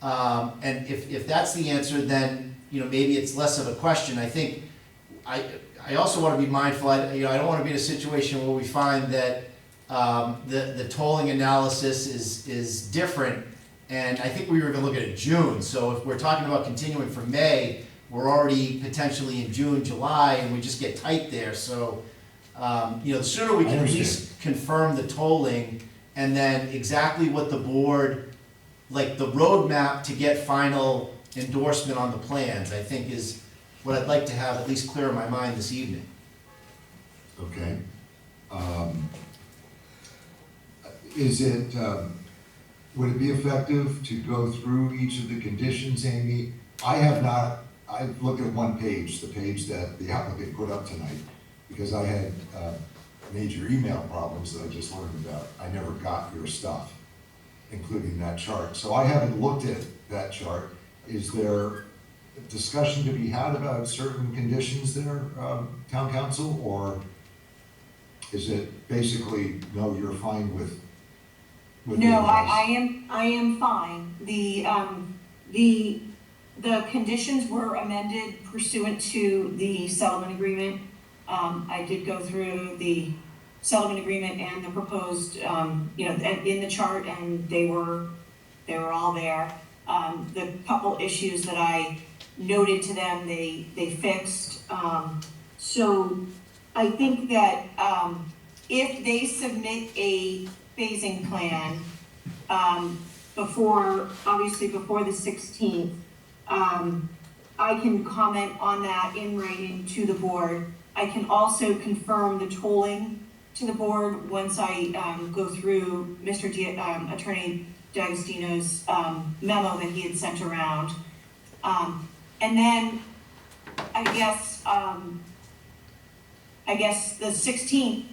And if that's the answer, then, you know, maybe it's less of a question. I think, I also want to be mindful, I don't want to be in a situation where we find that the tolling analysis is different, and I think we were going to look at it June, so if we're talking about continuing for May, we're already potentially in June, July, and we just get tight there, so, you know, the sooner we can at least confirm the tolling, and then exactly what the board, like the roadmap to get final endorsement on the plans, I think is what I'd like to have at least clear in my mind this evening. Okay. Would it be effective to go through each of the conditions, Amy? I've looked at one page, the page that the applicant put up tonight, because I had major email problems that I just learned about. I never got your stuff, including that chart. So I haven't looked at that chart. Is there discussion to be had about certain conditions there, town council, or is it basically, no, you're fine with No, advice? I am fine. The conditions were amended pursuant to the settlement agreement. I did go through the settlement agreement and the proposed, you know, in the chart, and they were all there. The couple issues that I noted to them, they fixed. So I think that if they submit a phasing plan obviously before the 16th, I can comment on that in writing to the board. I can also confirm the tolling to the board once I go through Attorney D'Agostino's memo that he had sent around. And then I guess the 16th,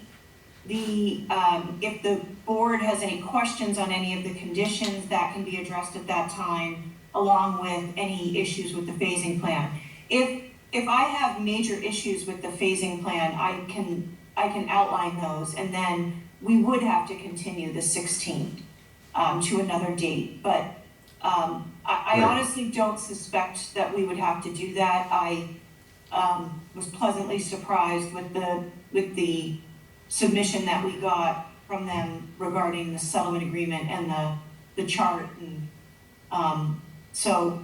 if the board has any questions on any of the conditions, that can be addressed at that time, along with any issues with the phasing plan. If I have major issues with the phasing plan, I can outline those, and then we would have to continue the 16th to another date. But I honestly don't suspect that we would have to do that. I was pleasantly surprised with the submission that we got from them regarding the settlement agreement and the chart, and so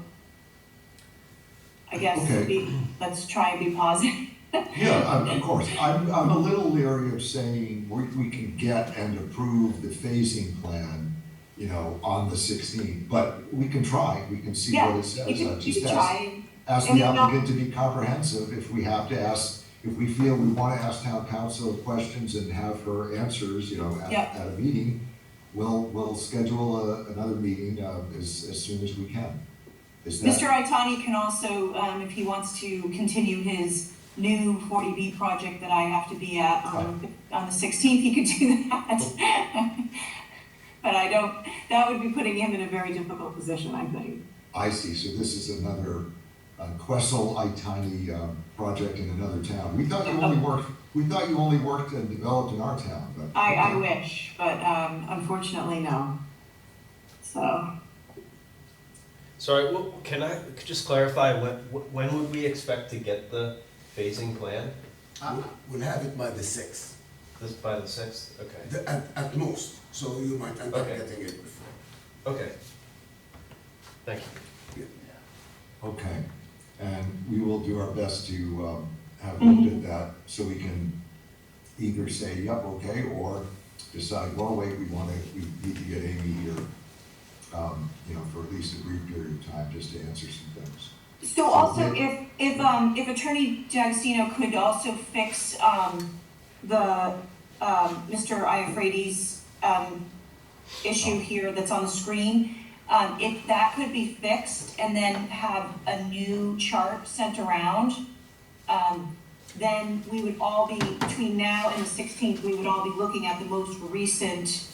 I guess Okay. let's try and be positive. Yeah, of course. I'm a little leery of saying we can get and approve the phasing plan, on the 16th, but we can try, we can see what it says. You Just can try. ask And the if not- applicant to be comprehensive. If we have to ask, if we feel we want to ask town council questions and have her answers, at a meeting, we'll schedule another meeting as soon as we can. Is that? Mr. Itani can also, if he wants to continue his new 40B project that I have to be at on the 16th, he could do that. But that would be putting him in a very difficult position, I think. I see, so this is another Questle Itani project in another town. We thought you only worked and developed in our town, but. I wish, but unfortunately, no. So, Sorry, can I just clarify, when would we expect to get the phasing plan? We'll have it by the 6th, By the 6th? Okay. at most, so you might end up Okay. getting it before. Okay. Thank you. Okay, and we will do our best to have looked at that, so we can either say, yep, okay, or decide, well, wait, we need to get Amy here, for at least a brief period of time, just to answer some things. so also, if Attorney D'Agostino could also fix the Mr. Iafredi's issue here that's on the screen, if that could be fixed and then have a new chart sent around, then we would all be, between now and the 16th, we would all be looking at the most recent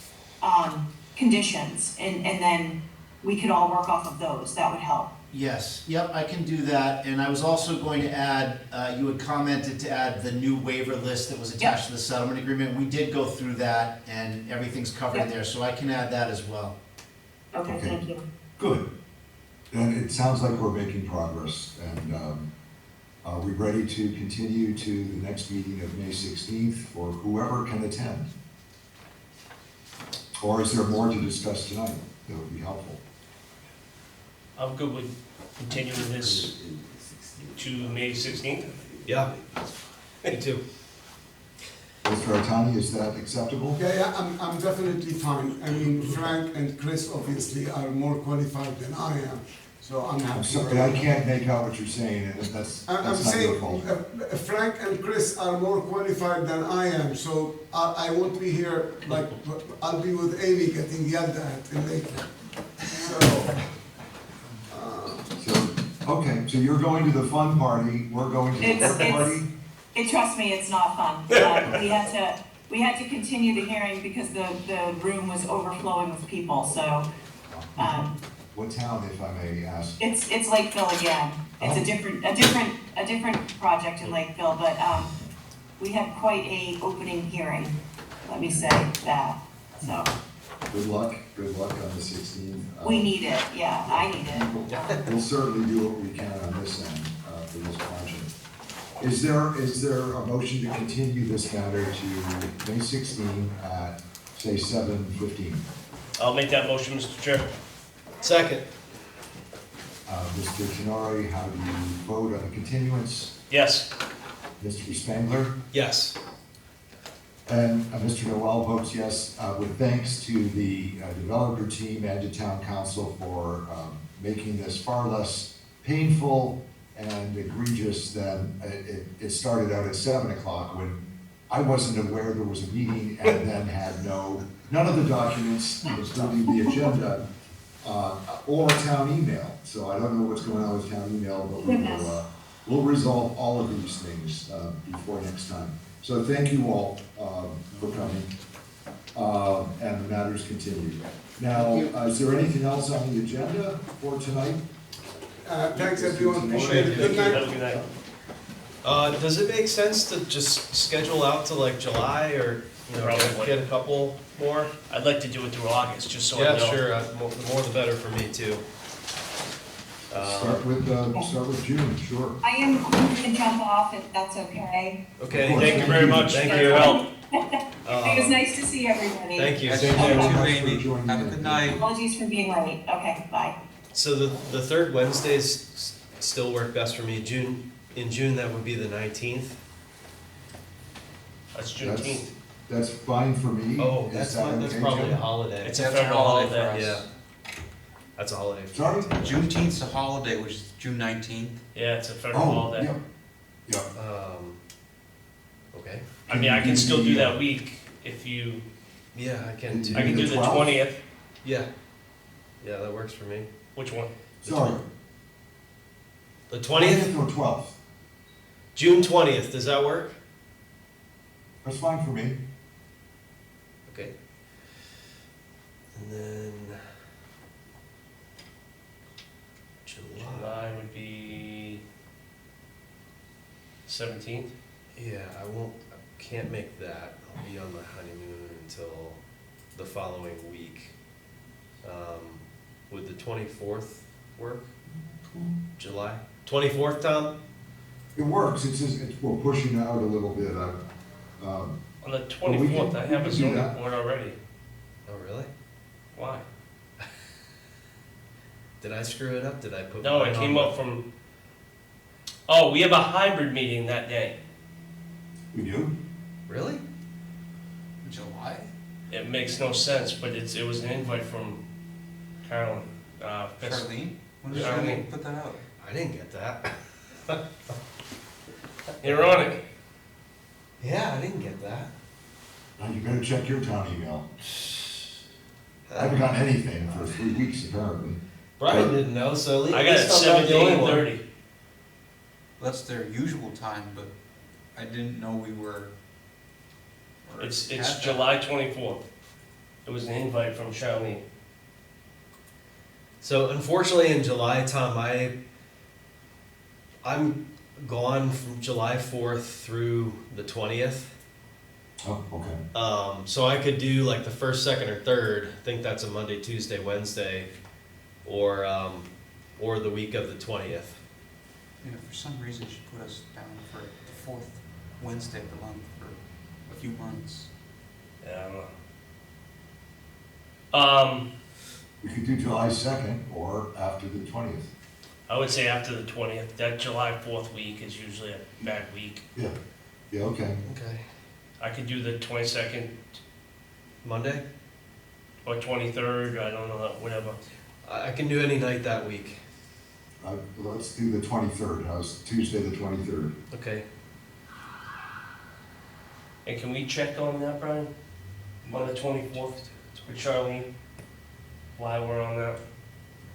conditions, and then we could all work off of those. That would help. Yes, yep, I can do that, and I was also going to add, you had commented to add the new waiver list that was attached to the settlement agreement. We did go through that, and everything's covered in there, so I can add that as well. Okay, Okay. thank you. Good. And it sounds like we're making progress, and are we ready to continue to the next meeting of May 16th for whoever can attend? Or is there more to discuss tonight that would be helpful? I'm good with continuing this to May 16th. Yeah. Me too. Mr. Itani, is that acceptable? Yeah, I'm definitely fine. I mean, Frank and Chris obviously are more qualified than I am, so I'm happy. I'm sorry, I can't make out what you're saying, and that's I'm not your saying, fault. Frank and Chris are more qualified than I am, so I won't be here, like, I'll be with Amy getting yelled at in Lakeland. So, Okay, so you're going to the fun party, we're going to the work party? Trust me, it's not fun. We had to continue the hearing because the room was overflowing with people, so, What town, if I may ask? it's Lakeville again. It's a different project in Lakeville, but, we had quite a opening hearing, let me say that, so. Good luck on the 16th. We need it, yeah, I need it. We'll certainly do what we can on this end, for this project. Is there a motion to continue this matter to May 16 at, say, 7:15? I'll make that motion, Mr. Chair. Second. Mr. Tenori, how do you vote on the continuance? Yes. Mr. Spangler? Yes. And Mr. Noel votes yes, with thanks to the developer team and to town council for making this far less painful and egregious than it started out at 7 o'clock when I wasn't aware there was a meeting and then had none of the documents, including the agenda, or town email. So I don't know what's going on with town email, but we'll resolve all of these things before next time. So thank you all for coming, and the matters continue. Now, is there anything else on the agenda for tonight? Thanks, everyone, appreciate it. Good night. Have a good night. Does it make sense to just schedule out to like July or, Probably. get a couple more? I'd like to do it through August, just so I Yeah, know. sure, the more the better for me too. Start with June, sure. I am going to jump off if that's okay. Okay, Of course. thank you very much. Thank for you. your help. It was nice to see everybody. Thank you. Thank Thank you you very too, much for Amy. joining Have a in. good night. Apologies for being late. Okay, bye. So the third Wednesdays still work best for me. In June, that would be the 19th. That's Juneteenth. That's fine for me. Oh, Is that's that fine, that's okay, probably Jim? a holiday. It's a That's federal holiday for holiday. us. Yeah. That's a holiday. for Sorry? me, too. Juneteenth's a holiday, which is June 19th. Yeah, it's a federal Oh, holiday. yeah, yeah. Okay. I mean, I can still do that week if you, Yeah, I can too. I can do the 12th? 20th. Yeah. Yeah, that works for me. Which one? Sorry. The 20th? Or 12th? June 20th, does that work? That's fine for me. Okay. And then July would be 17th. Yeah, can't make that. I'll be on my honeymoon until the following week. Would the 24th work? July? 24th, Tom? It works, it's just, we're pushing out a little bit. On the Well, we 24th, can- I we have a can do zoning that. board already. Oh, really? Why? Did I screw it up? Did I put? No, mine it on came the- up from, oh, we have a hybrid meeting that day. We do? Really? July? It makes no sense, but it was an invite from Carolyn. Charlene? When did Charlene. Charlene put that out? I didn't get that. You're on it. Yeah, I didn't get that. Now you better check your town email. I haven't gotten anything for 3 weeks apparently. Brian didn't know, so at least I got it I'm not the only one. 17:30. That's their usual time, but I didn't know we were. or It's had that. July 24th. It was an invite from Charlene. So unfortunately, in July, Tom, I'm gone from July 4th through the 20th. Oh, okay. So I could do like the first, second, or third. I think that's a Monday, Tuesday, Wednesday, or the week of the 20th. Yeah, for some reason she put us down for the fourth Wednesday of the month for a few months. Yeah, I don't know. We could do July 2nd or after the 20th. I would say after the 20th. That July 4th week is usually a bad week. Yeah, okay. Okay. I could do the 22nd Monday? or 23rd, I don't know, whatever. I can do any night that week. Let's do the 23rd. How's Tuesday the 23rd? Okay. And can we check on that, Brian? On the 24th with Charlene? While we're on that?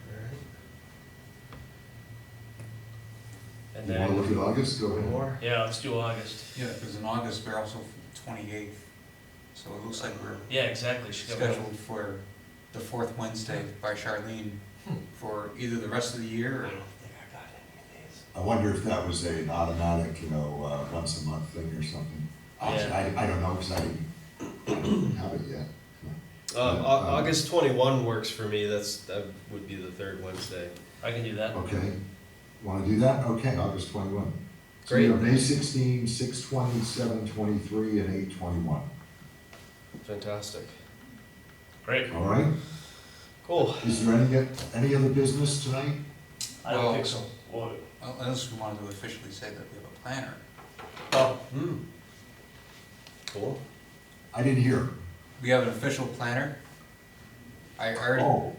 Alright. And You wanna look then, at August? Go One ahead. more? yeah, let's do August. Yeah, because in August we're also 28th, so it looks like we're Yeah, exactly. She's got- scheduled for the fourth Wednesday by Charlene for either the rest of the year I or. don't think I got any of these. I wonder if that was an automatic, once a month thing or something. Actually, I don't know, because I didn't have it yet. August 21 works for me. That would be the third Wednesday. I can do that. Okay, want to do that? Okay, August 21. So Great. we have May 16, 6/20, 7/23, and 8/21. Fantastic. Great. All right? Cool. Is there any other business tonight? I don't Well- think so. Well, Unless we wanted to officially say that we have a planner. oh, Cool. I didn't hear. We have an official planner. I already, Oh,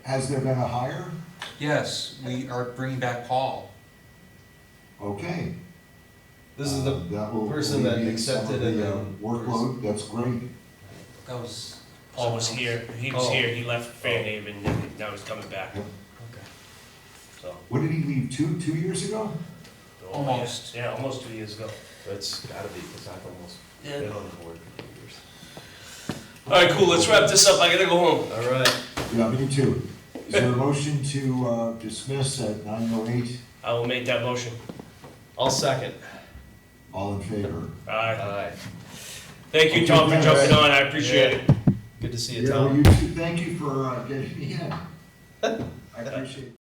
has there been a hire? yes, we are bringing back Paul. Okay. This is the That will person that alleviate some accepted of and the, then. workload, that's great. That was. Paul was here, he was Oh. here, he left Fairhaven, and now he's coming back. Yep. So, When did he leave, 2 years ago? Almost. Yeah, almost 2 years ago. That's gotta be, because I've almost Yeah. been on the board for 2 years. All right, cool, let's wrap this up, I gotta go home. All right, Yeah, me too. Is there a motion to dismiss at 9:08? I will make that motion. I'll second. All in favor? All right, Aye. thank you, Tom, for jumping on, I appreciate it. Good to see you, Yeah, well, Tom. you too, thank you for getting me in. I appreciate it.